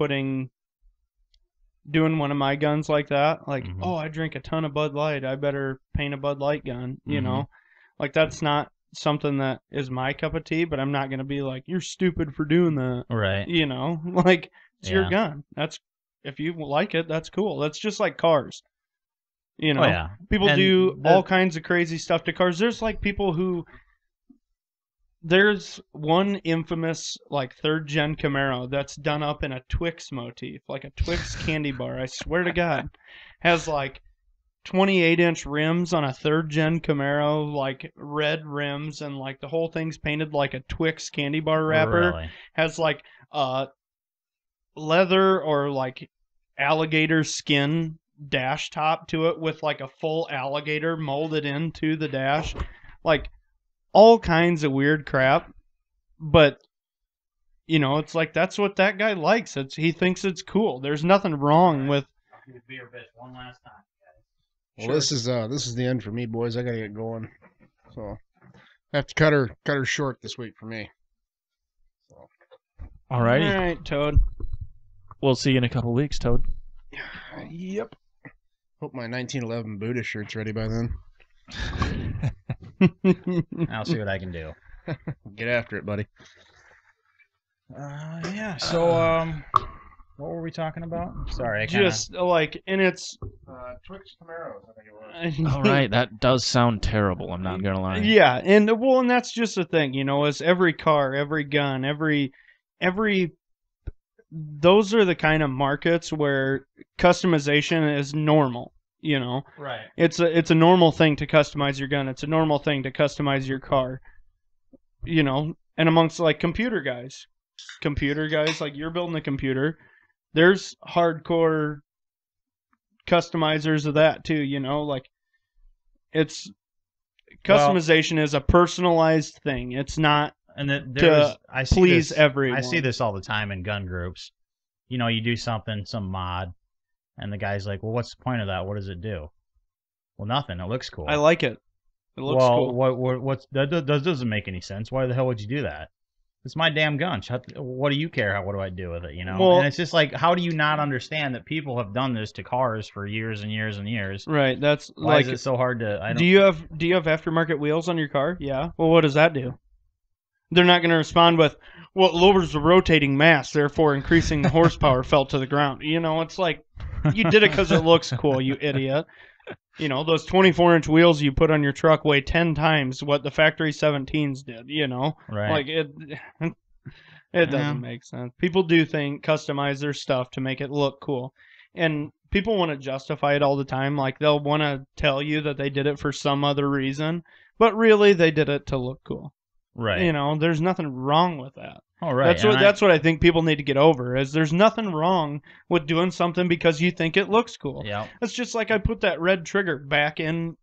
doing one of my guns like that. Like, oh, I drink a ton of Bud Light, I better paint a Bud Light gun. Like that's not something that is my cup of tea. But I'm not gonna be like, you're stupid for doing that. right. Like it's your gun. That's if you like it, that's cool. That's just like cars. Oh, yeah. People do all kinds of crazy stuff to cars. There's like people who. There's one infamous like 3rd gen Camaro that's done up in a Twix motif, like a Twix candy bar. I swear to God, has like 28-inch rims on a 3rd gen Camaro, like red rims, and like the whole thing's painted like a Twix candy bar wrapper. Really? Has like leather or like alligator skin dash top to it with like a full alligator molded into the dash, like. All kinds of weird crap, but it's like that's what that guy likes. He thinks it's cool. There's nothing wrong with. Beer bitch one last time, guys. Well, this is the end for me, boys. I gotta get going, so I have to cut her short this week for me. So. Alrighty. All right, Toad. We'll see you in a couple weeks, Toad. Yep. Hope my 1911 Buddha shirt's ready by then. I'll see what I can do. Get after it, buddy. Yeah. So, what were we talking about? Sorry, I kind of. Just like, and it's Twix Camaros, I think it was. All right, that does sound terrible. I'm not gonna lie. Yeah, and that's just the thing, is every car, every gun, every those are the kind of markets where customization is normal. Right. It's a normal thing to customize your gun. It's a normal thing to customize your car. And amongst like computer guys, like you're building a computer, there's hardcore customizers of that too. Like it's customization is a personalized thing. It's not And I see please this, everyone. I see this all the time in gun groups. You do something, some mod, and the guy's like, "Well, what's the point of that? What does it do?" Well, nothing. It looks cool. I like it. It looks cool. That doesn't make any sense. Why the hell would you do that? It's my damn gun. What do you care? What do I do with it? Well, and it's just like, how do you not understand that people have done this to cars for years and years and years? Right. That's Why like. is it so hard to? Do you have aftermarket wheels on your car? Yeah. Well, what does that do? They're not going to respond with, "Well, it lowers the rotating mass, therefore increasing the horsepower fell to the ground." It's like, you did it because it looks cool, you idiot. Those 24-inch wheels you put on your truck weigh 10 times what the factory 17s did. Right. Like it doesn't make sense. People do customize their stuff to make it look cool, and people want to justify it all the time. Like they'll want to tell you that they did it for some other reason, but really they did it to look cool. Right. There's nothing wrong with that. Oh, right. That's what I think people need to get over, is there's nothing wrong with doing something because you think it looks cool. Yeah. It's just like I put that red trigger back in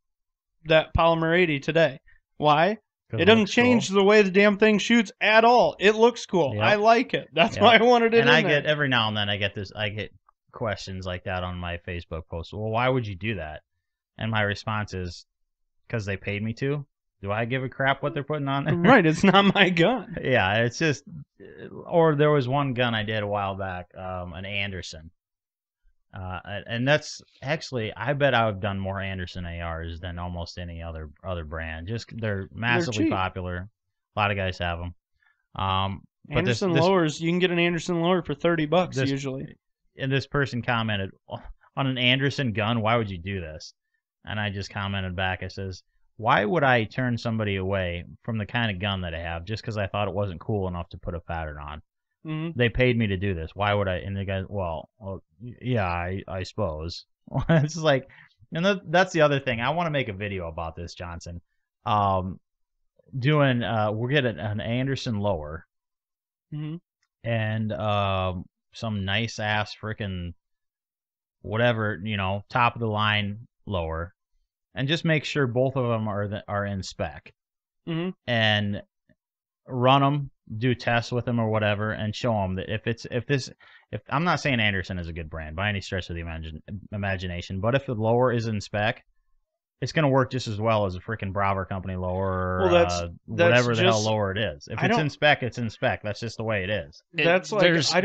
that Polymer 80 today. Why? It doesn't change the way the damn thing shoots at all. It looks cool. Yep. I like it. That's why I wanted it and in I there. get every now and then I get questions like that on my Facebook post. Well, why would you do that? And my response is, because they paid me to. Do I give a crap what they're putting on there? Right, it's not my gun. Yeah, it's just. Or there was one gun I did a while back, an Anderson. And that's actually, I bet I've done more Anderson ARs than almost any other brand. Just they're massively cheap. popular. A lot of guys have them. But Anderson lowers, you can get an Anderson lower for $30 usually. And this person commented, on an Anderson gun, why would you do this? And I just commented back, I says, why would I turn somebody away from the kind of gun that I have just because I thought it wasn't cool enough to put a pattern on? Mm-hmm. They paid me to do this. Why would I? And the guy, well yeah, I suppose. It's just like, and that's the other thing. I want to make a video about this, Johnson. We're getting an Anderson lower, and some nice ass freaking whatever, top of the line lower. And just make sure both of them are in spec, and run them, do tests with them or whatever, and show them that if I'm not saying Anderson is a good brand by any stretch of the imagination, but if the lower is in spec, it's going to work just as well as a freaking Broward Company lower, or whatever the hell lower it is. If it's in spec, it's in spec. That's just the way it is.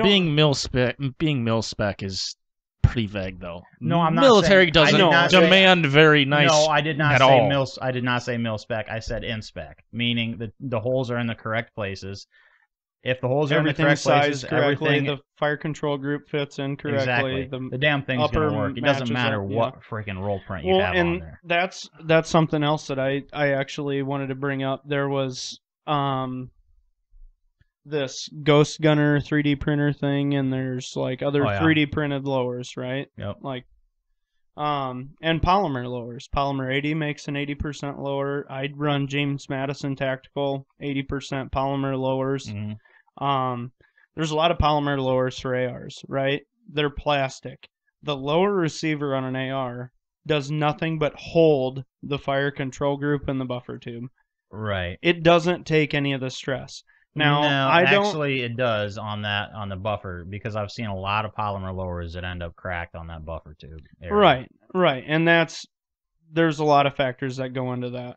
Being mil spec is pretty vague, though. No, I'm not. Military doesn't demand very nice. No, I did not at say all. mil. I did not say mil spec. I said in spec, meaning that the holes are in the correct places. If the holes are in the correct places, everything, the fire control group fits in correctly. Exactly. The damn thing's gonna work. It doesn't matter what freaking roll print you have on there. That's something else that I actually wanted to bring up. There was this Ghost Gunner 3D printer thing, and there's like other 3D printed lowers, right? Yep. Like, and polymer lowers. Polymer 80 makes an 80% lower. I'd run James Madison Tactical 80% polymer lowers. There's a lot of polymer lowers for ARs, right? They're plastic. The lower receiver on an AR does nothing but hold the fire control group and the buffer tube. Right. It doesn't take any of the stress. Now, actually, it does on the buffer, because I've seen a lot of polymer lowers that end up cracked on that buffer tube area. Right, and there's a lot of factors that go into that.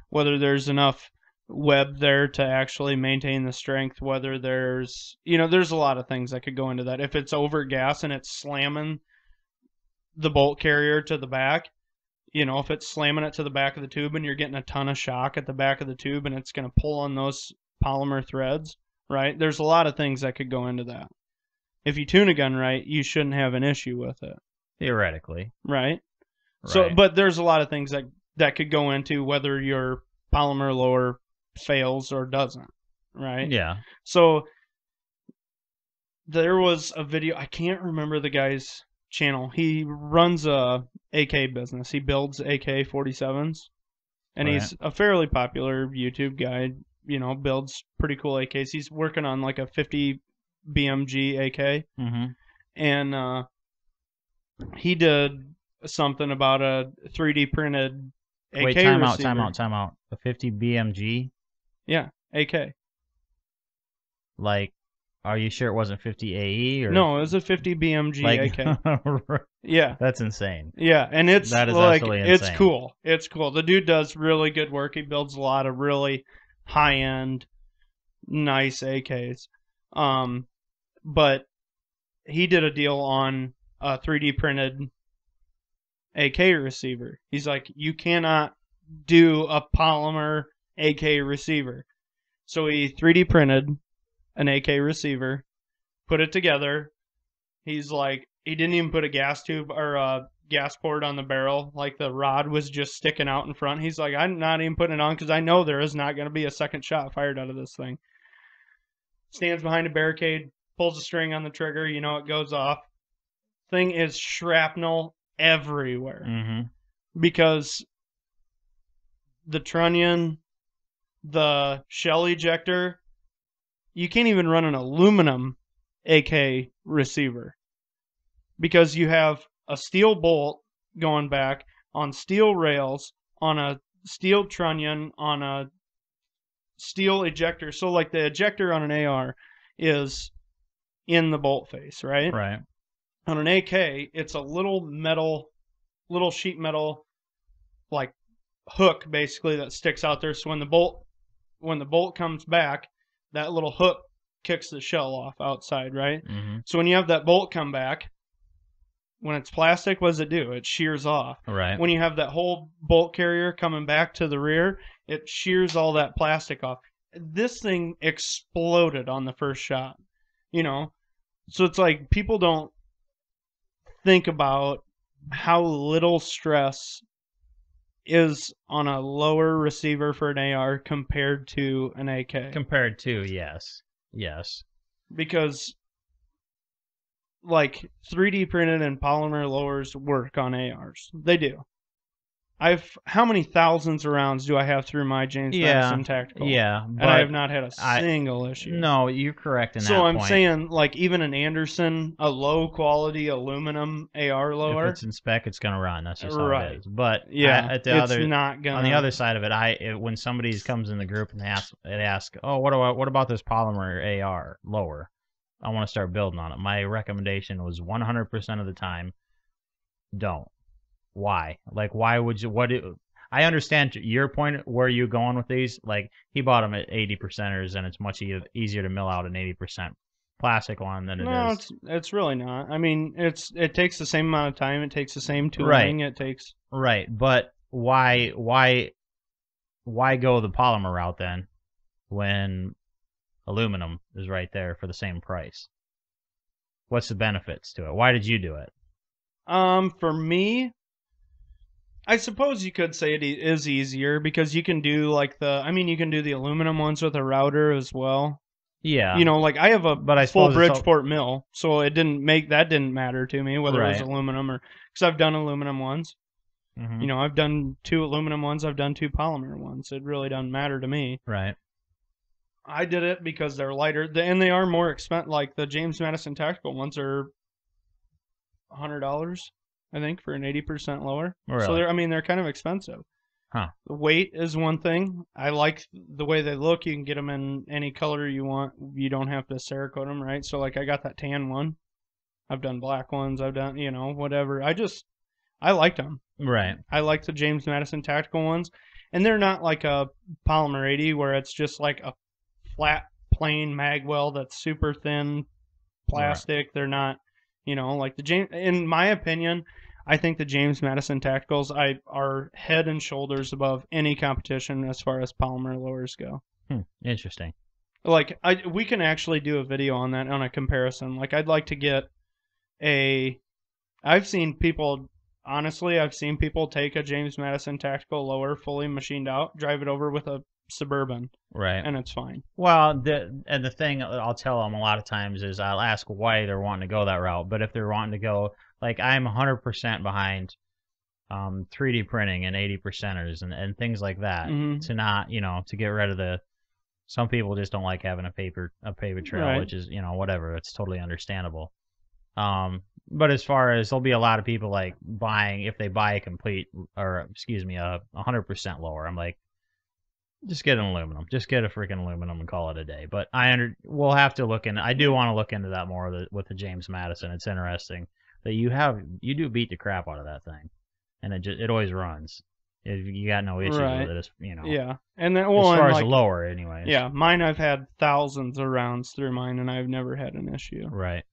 Whether there's enough web there to actually maintain the strength. Whether there's there's a lot of things that could go into that. If it's over gas and it's slamming the bolt carrier to the back, if it's slamming it to the back of the tube and you're getting a ton of shock at the back of the tube and it's going to pull on those polymer threads, right? There's a lot of things that could go into that. If you tune a gun right, you shouldn't have an issue with it. Theoretically. Right? So, but there's a lot of things that could go into whether your polymer lower fails or doesn't, right? Yeah. So there was a video, I can't remember the guy's channel. He runs a AK business. He builds AK-47s, and he's a fairly popular YouTube guy. Builds pretty cool AKs. He's working on like a 50 BMG AK, and he did something about a 3D printed AK Wait, time out. A 50 BMG? Yeah, AK. Like, are you sure it wasn't 50 AE? Or? No, it was a 50 BMG AK. Yeah. That's insane. Yeah, and that is absolutely insane. It's cool. It's cool. The dude does really good work. He builds a lot of really high-end, nice AKs. But he did a deal on a 3D printed AK receiver. He's like, you cannot do a polymer AK receiver. So he 3D printed an AK receiver, put it together. He's like, he didn't even put a gas tube or a gas port on the barrel. Like the rod was just sticking out in front. He's like, I'm not even putting it on because I know there is not going to be a second shot fired out of this thing. Stands behind a barricade, pulls the string on the trigger, it goes off. Thing is shrapnel everywhere. Because the trunnion, the shell ejector, you can't even run an aluminum AK receiver because you have a steel bolt going back on steel rails on a steel trunnion on a steel ejector. So like the ejector on an AR is in the bolt face, right? Right. On an AK, it's a little sheet metal, like hook basically that sticks out there. So when the bolt comes back, that little hook kicks the shell off outside, right? So when you have that bolt come back, when it's plastic, what does it do? It shears off. Right. When you have that whole bolt carrier coming back to the rear, it shears all that plastic off. This thing exploded on the first shot, So it's like people don't think about how little stress is on a lower receiver for an AR compared to an AK. Compared to, yes. Because like 3D printed and polymer lowers work on ARs. They do. How many thousands of rounds do I have through my James Madison Tactical? Yeah, and I have not had a single issue. No, you're correct in that So I'm point. saying, like, even an Anderson, a low-quality aluminum AR lower... If it's in spec, it's going to run. That's just how right. it is. But yeah, it's not going to... On the other side of it, when somebody comes in the group and they ask, oh, what about this polymer AR lower? I want to start building on it. My recommendation was 100% of the time, don't. Why? Like, why would you? I understand your point where you're going with these. Like, he bought them at 80%ers, and it's much easier to mill out an 80% plastic one than it is. No, it's really not. I mean, it takes the same amount of time. It takes the same tooling. Right. It takes... Right, but why go the polymer route then when aluminum is right there for the same price? What's the benefits to it? Why did you do it? For me, I suppose you could say it is easier because you can do you can do the aluminum ones with a router as well. Yeah. Like I have a full Bridgeport mill, so that didn't matter to me whether it was aluminum or, because I've done aluminum ones. I've done 2 aluminum ones, I've done 2 polymer ones. It really doesn't matter to me. Right. I did it because they're lighter, and they are more expensive. Like the James Madison Tactical ones are $100. I think, for an 80% lower. Really? So they're kind of expensive. Huh. The weight is one thing. I like the way they look. You can get them in any color you want. You don't have to Cerakote them, right? So like I got that tan one. I've done black ones. I've done, whatever. I liked them. Right. I like the James Madison Tactical ones. and they're not like a Polymer 80 where it's just like a flat plain mag well that's super thin plastic. Right. They're not, like the James. In my opinion, I think the James Madison Tacticals are head and shoulders above any competition as far as polymer lowers go. Interesting. Like we can actually do a video on that, on a comparison. Like I'd like to get I've seen people take a James Madison Tactical lower fully machined out, drive it over with a Suburban. Right. And it's fine. Well, the thing I'll tell them a lot of times is I'll ask why they're wanting to go that route. But if they're wanting to go, like I'm 100% behind 3D printing and 80%ers and things like that, to not, to get rid of some people just don't like having a paper trail, right. Which is, whatever. It's totally understandable. But as far as there'll be a lot of people like if they buy a 100% lower, I'm like, just get an aluminum. Just get a freaking aluminum and call it a day. But we'll have to look into. I do want to look into that more with the James Madison. It's interesting that you do beat the crap out of that thing, and it always runs. You got no issues with it. Yeah, and then as far as lower, anyways. Yeah, mine I've had thousands of rounds through mine, and I've never had an issue. Right.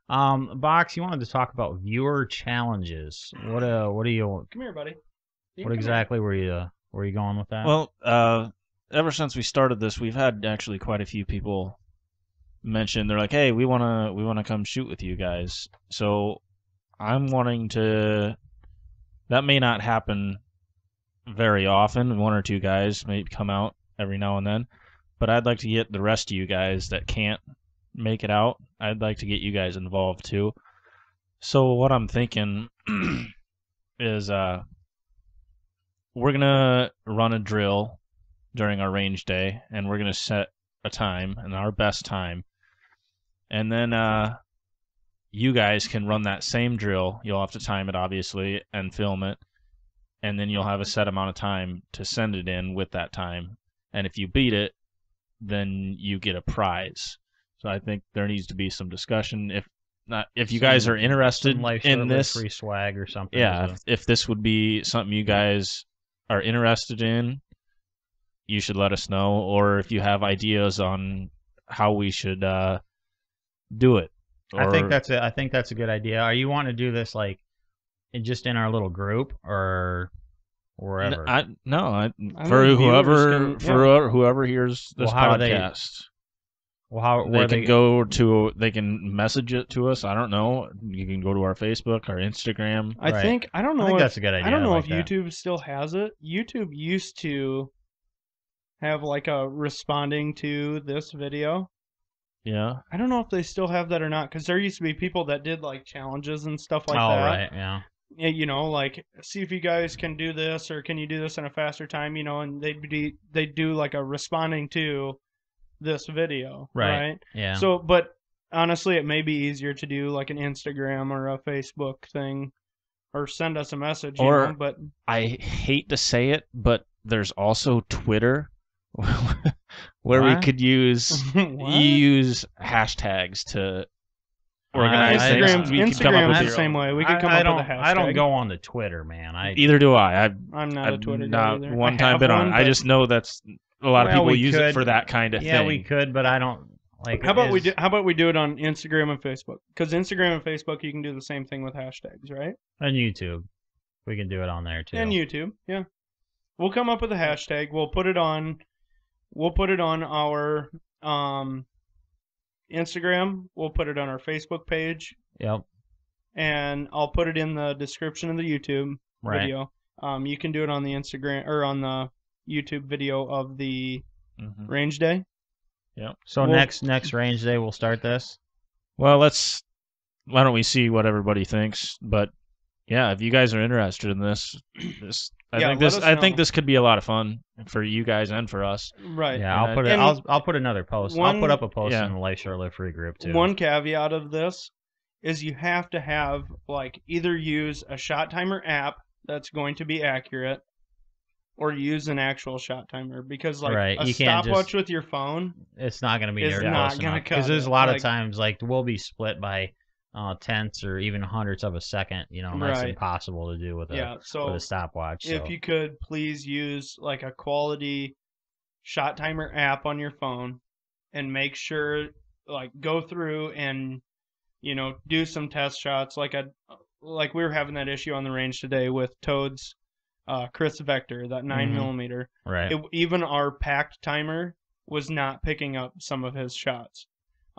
Box, you wanted to talk about viewer challenges. What do you? Come here, buddy. What exactly were you going with that? Well, ever since we started this, we've had actually quite a few people mention they're like, "Hey, we wanna come shoot with you guys." So I'm wanting to. That may not happen very often. One or two guys may come out every now and then, but I'd like to get the rest of you guys that can't make it out. I'd like to get you guys involved too. So what I'm thinking is we're going to run a drill during our range day, and we're going to set a time, and our best time. And then you guys can run that same drill. You'll have to time it, obviously, and film it. And then you'll have a set amount of time to send it in with that time. And if you beat it, then you get a prize. So I think there needs to be some discussion. If you guys are interested in this, free swag or something. Yeah, if this would be something you guys are interested in, you should let us know. Or if you have ideas on how we should do it. I think that's a good idea. Are you wanting to do this like just in our little group or wherever? For whoever hears this podcast. They can message it to us. I don't know. You can go to our Facebook, our Instagram. I think that's a good idea. I don't know if YouTube still has it. YouTube used to have like a responding to this video. Yeah. I don't know if they still have that or not, because there used to be people that did like challenges and stuff like that. Oh, right, yeah. Like see if you guys can do this, or can you do this in a faster time, and they'd do like a responding to this video, right? Yeah. So, but honestly, it may be easier to do like an Instagram or a Facebook thing, or send us a message. But I hate to say it, but there's also Twitter, where we could use hashtags to organize things. Instagram's the same way. We could come up with a hashtag. I don't go on the Twitter, man. Either do I. I'm not a Twitter guy either. One time been on. I just know that's a lot of people use it for that kind of thing. Yeah, we could, but I don't like. How about we do it on Instagram and Facebook? Because Instagram and Facebook, you can do the same thing with hashtags, right? And YouTube, we can do it on there too. And YouTube, yeah. We'll come up with a hashtag. We'll put it on our Instagram. We'll put it on our Facebook page. Yep. And I'll put it in the description of the YouTube video. You can do it on the Instagram or on the YouTube video of the range day. Yep. So next range day we'll start this. Well, why don't we see what everybody thinks? But yeah, if you guys are interested in this, I think this could be a lot of fun for you guys and for us. Right. Yeah, I'll put another post. I'll put up a post in the Life Short Live Free group too. One caveat of this is you have to have either use a shot timer app that's going to be accurate, or use an actual shot timer, because a stopwatch with your phone, it's not going to be near close enough. Because there's a lot of times we'll be split by tenths or even hundredths of a second, that's Right. impossible to do with Yeah. with So a stopwatch. if So you could please use like a quality shot timer app on your phone and make sure like go through and do some test shots like we were having that issue on the range today with Toad's Chris Vector, that 9mm. right. Even our packed timer was not picking up some of his shots.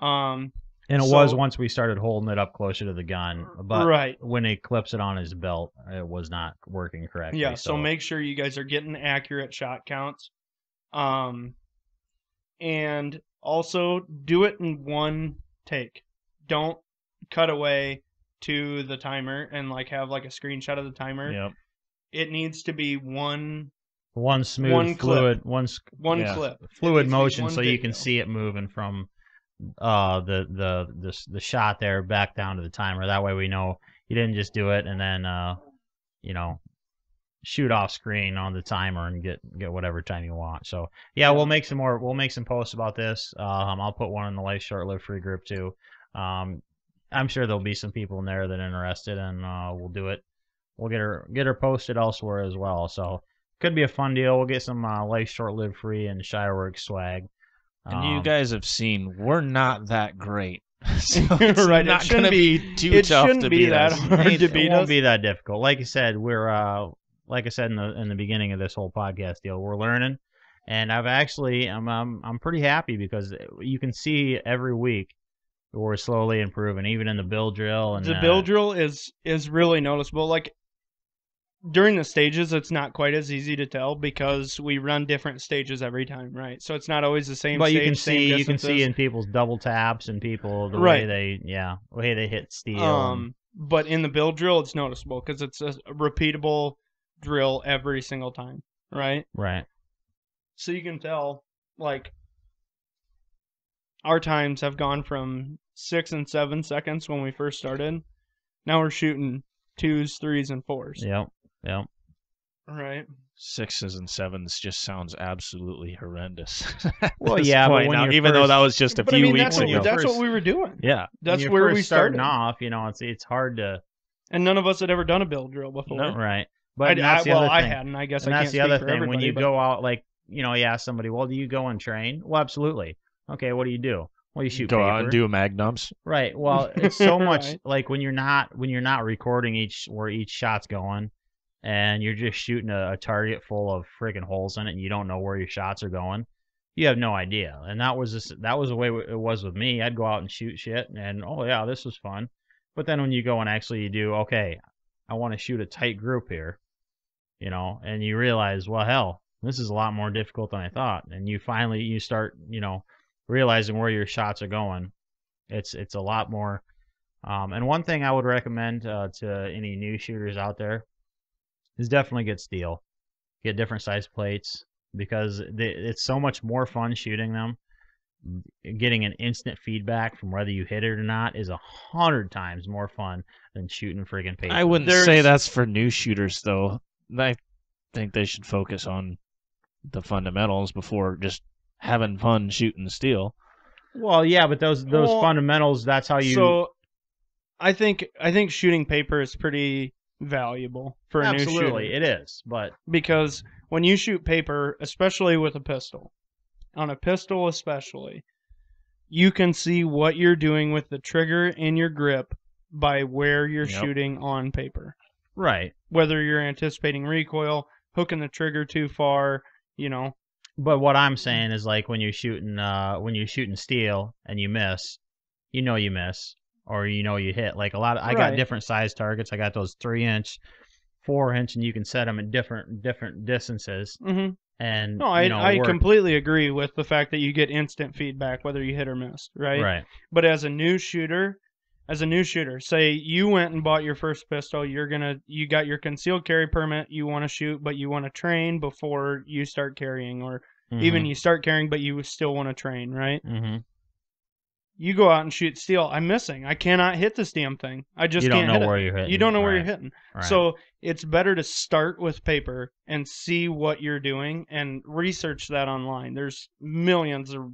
And it was once we started holding it up closer to the gun, but right. when he clips it on his belt, it was not working correctly. Yeah, so make sure you guys are getting accurate shot counts. And also do it in one take. Don't cut away to the timer and like have like a screenshot of the timer. Yep. It needs to be one smooth, one fluid, clip. Clip. Fluid motion, so video. you can see it moving from the shot there back down to the timer. That way we know you didn't just do it and then shoot off screen on the timer and get whatever time you want. So yeah, we'll make some posts about this. I'll put one in the Life Short Live Free group too. I'm sure there'll be some people in there that are interested, and we'll do it. We'll get her posted elsewhere as well. So could be a fun deal. We'll get some Life Short Live Free and Shireworks swag. And you guys have seen we're not that great. So it's right, not going to be too tough to beat us. It won't be that difficult. Like I said, we're like I said in the beginning of this whole podcast deal, we're learning, and I'm pretty happy because you can see every week we're slowly improving, even in the bill drill. And the bill drill is really noticeable. Like during the stages, it's not quite as easy to tell because we run different stages every time, right? So it's not always the same. But stage, you can see in people's double taps and people the right. way they hit steel. But in the bill drill, it's noticeable because it's a repeatable drill every single time, right? Right. So you can tell, like, our times have gone from 6 and 7 seconds when we first started. Now we're shooting 2s, 3s, and 4s. Yep. Right. 6s and 7s just sounds absolutely horrendous. Well, yeah, but when now, you're even though that was just a few weeks ago. That's what we were doing. Yeah. That's where we started off. It's hard to. And none of us had ever done a bill drill before. No. Right. But I hadn't. I guess and I that's can't the other speak for thing. everybody, When you but... go out, like, you ask somebody, well, do you go and train? Well, absolutely. Okay, what do you do? Well, you shoot go paper. out and do magnums. Right. Well, it's so much right. like when you're not recording where each shot's going, and you're just shooting a target full of freaking holes in it, and you don't know where your shots are going. You have no idea. And that was the way it was with me. I'd go out and shoot shit, and oh yeah, this was fun. But then when you go and actually you do, okay, I want to shoot a tight group here, and you realize, well, hell, this is a lot more difficult than I thought. And you start, realizing where your shots are going. It's a lot more. And one thing I would recommend to any new shooters out there is definitely get steel. Get different size plates because it's so much more fun shooting them. Getting an instant feedback from whether you hit it or not is 100 times more fun than shooting friggin' paper. I wouldn't say that's for new shooters, though. I think they should focus on the fundamentals before just having fun shooting steel. Well, yeah, but those fundamentals, that's how you... So, I think shooting paper is pretty valuable for a new shooter. Absolutely, it is, but... Because when you shoot paper, especially with a pistol, on a pistol especially, you can see what you're doing with the trigger and your grip by where you're shooting on paper. Right. Whether you're anticipating recoil, hooking the trigger too far, But what I'm saying is, like, when you're shooting steel and you miss, you miss, or you hit. Like I got different size targets. I got those 3-inch, 4-inch, and you can set them at different distances. Mm-hmm. And no, I completely agree with the fact that you get instant feedback whether you hit or miss, right? Right. But as a new shooter, say you went and bought your first pistol, you got your concealed carry permit, you want to shoot, but you want to train before you start carrying, or even you start carrying, but you still want to train, right? Mm-hmm. You go out and shoot steel. I'm missing. I cannot hit this damn thing. I just can't hit it. You don't know where you're hitting. You don't know where you're hitting. Right. So it's better to start with paper and see what you're doing and research that online. There's millions of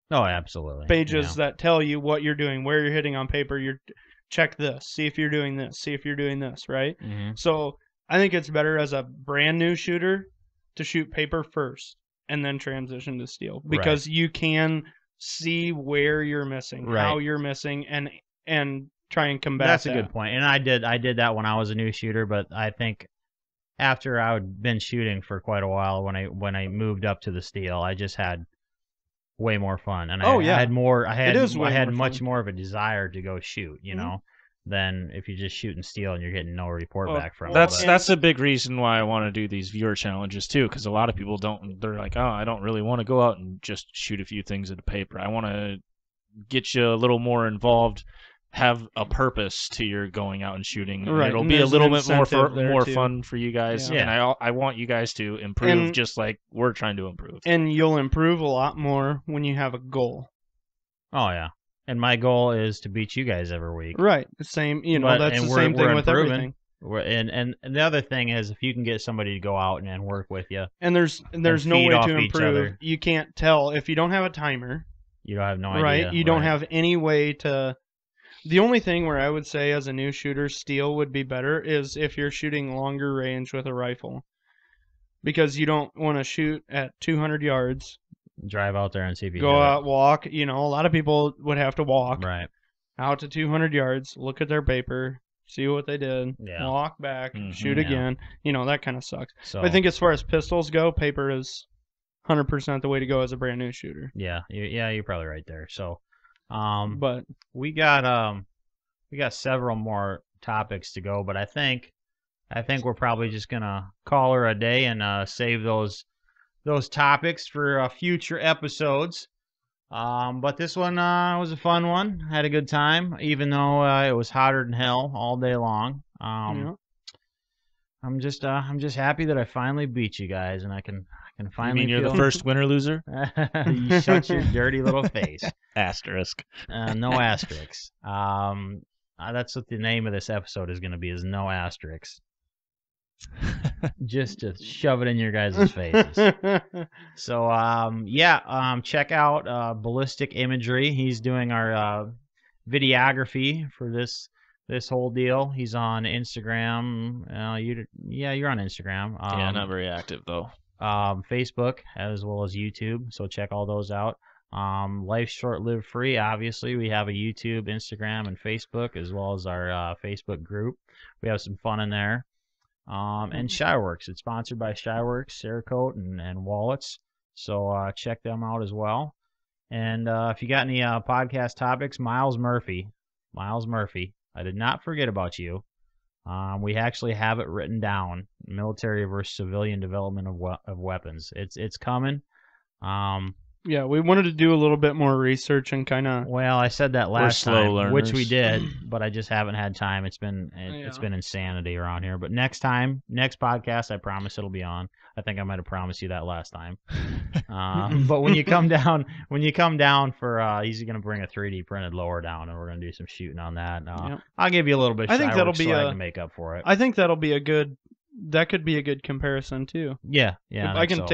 absolutely pages that tell you what you're doing, where you're hitting on paper. You're check this, see if you're doing this, see if you're doing this, right? Mm-hmm. So I think it's better as a brand new shooter to shoot paper first and then transition to steel, because you can see where you're missing, how you're missing, and try and combat That's that. a good point. And I did that when I was a new shooter, but I think after I'd been shooting for quite a while, when I moved up to the steel, I just had way more fun, and I had much more of a desire to go shoot, you know, than if you just shoot in steel and you're getting no report back from it. That's a big reason why I want to do these viewer challenges too, because a lot of people they're like, oh, I don't really want to go out and just shoot a few things into paper. I want to get you a little more involved, have a purpose to your going out and shooting. Right. It'll And be a there's little an bit more incentive there, too. fun for you guys, Yeah. and I want you guys to improve just like we're trying to improve. And you'll improve a lot more when you have a goal. Oh yeah. And my goal is to beat you guys every week. Right. The same, you know, But- that's and the we're- same thing we're with improving. everything. And the other thing is, if you can get somebody to go out and work with you, And there's no feed way off to each improve. other. You can't tell if you don't have a timer, you don't have no idea. right? You don't have any way to. The only thing where I would say as a new shooter, steel would be better is if you're shooting longer range with a rifle, because you don't want to shoot at 200 yards. drive out there and see if you Go hit it. out, walk. You know, a lot of people would have to walk Right. out to 200 yards, look at their paper, see what they did, Yeah. walk back, Mhm. shoot Yeah. again. You know, that kind of sucks. So I think as far as pistols go, paper is 100% the way to go as a brand new shooter. yeah, you're probably right there. So, But we got several more topics to go, but I think we're probably just gonna call her a day and save those topics for future episodes. But this one was a fun one. Had a good time, even though it was hotter than hell all day long. yeah. I'm just happy that I finally beat you guys, and I can You finally mean you're the feel- first winner loser? You shut your dirty little face. Asterisk. No asterisks. That's what the name of this episode is going to be, is no asterisks. Just to shove it in your guys' faces. So, check out Ballistic Imagery. He's doing our videography for this whole deal. He's on Instagram. You're on Instagram. Yeah, not very active though. Facebook as well as YouTube. So check all those out. Life Short, Live Free. Obviously, we have a YouTube, Instagram, and Facebook, as well as our Facebook group. We have some fun in there. And Shyworks. It's sponsored by Shyworks, Cerakote, and Wallets. So check them out as well. And if you got any podcast topics, Miles Murphy, I did not forget about you. We actually have it written down: military versus civilian development of weapons. It's coming. Yeah, we wanted to do a little bit more research and kind of. Well, I said that last slow time, which we learners. did, but I just haven't had time. It's been insanity around here. But next podcast, I promise it'll be on. I think I might have promised you that last time. But when you come down for, he's gonna bring a 3D printed lower down, and we're gonna do some shooting on that. I'll give you a little bit. Of I think that'll be swag to make up for it. I think that'll be a good. That could be a good comparison too. Yeah. I can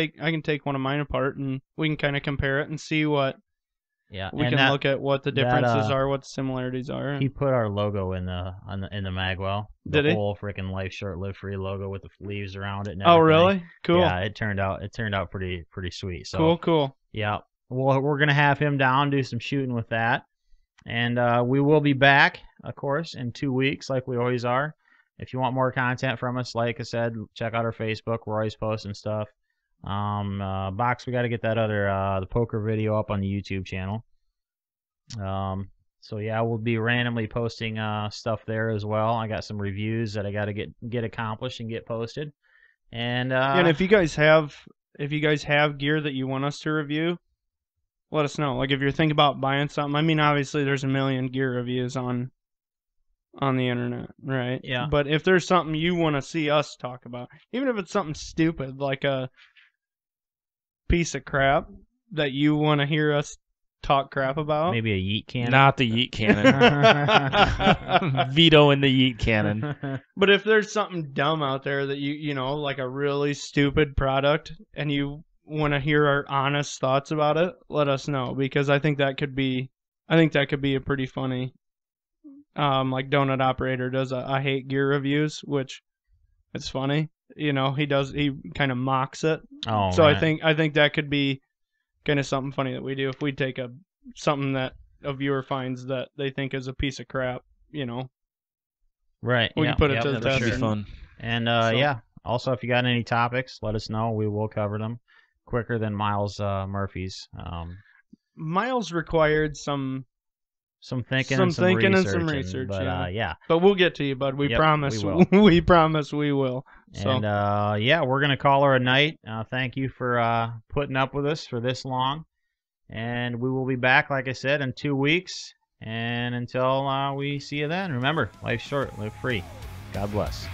take one of mine apart, and we can kind of compare it and see what. Yeah, We can look at what the differences are, what the similarities are. He put our logo in the magwell. Did he? The whole freaking Life Short, Live Free logo with the leaves around it. And Oh, everything. really? Cool. Yeah, it turned out pretty sweet. So Cool. Yeah. Well, we're gonna have him down, do some shooting with that, and we will be back, of course, in 2 weeks, like we always are. If you want more content from us, like I said, check out our Facebook. We're always posting stuff. Box, we got to get that other the poker video up on the YouTube channel. So yeah, we'll be randomly posting stuff there as well. I got some reviews that I got to get accomplished and get posted. And And if you guys have gear that you want us to review, let us know. Like if you're thinking about buying something. I mean, obviously there's a million gear reviews on the internet, right? Yeah. But if there's something you want to see us talk about, even if it's something stupid like a piece of crap that you want to hear us talk crap about, maybe a yeet cannon. Not the yeet cannon. Veto in the yeet cannon. But if there's something dumb out there that you know, like a really stupid product, and you want to hear our honest thoughts about it, let us know, because I think that could be a pretty funny like Donut Operator does I hate gear reviews, which it's funny. He kind of mocks it. Oh, So right. I think that could be kind of something funny that we do if we take something that a viewer finds that they think is a piece of crap. Right. We yeah, can put it yep, to the for That should test. be sure. fun. And So- yeah, also if you got any topics, let us know. We will cover them quicker than Miles Murphy's. Miles required some Thinking some and some thinking and research. some research, But yeah. yeah. But we'll get to you, bud. We Yep, promise. we will. We promise we will. So And yeah, we're gonna call her a night. Thank you for putting up with us for this long, and we will be back, like I said, in 2 weeks. And until we see you then, remember, life's short, live free. God bless.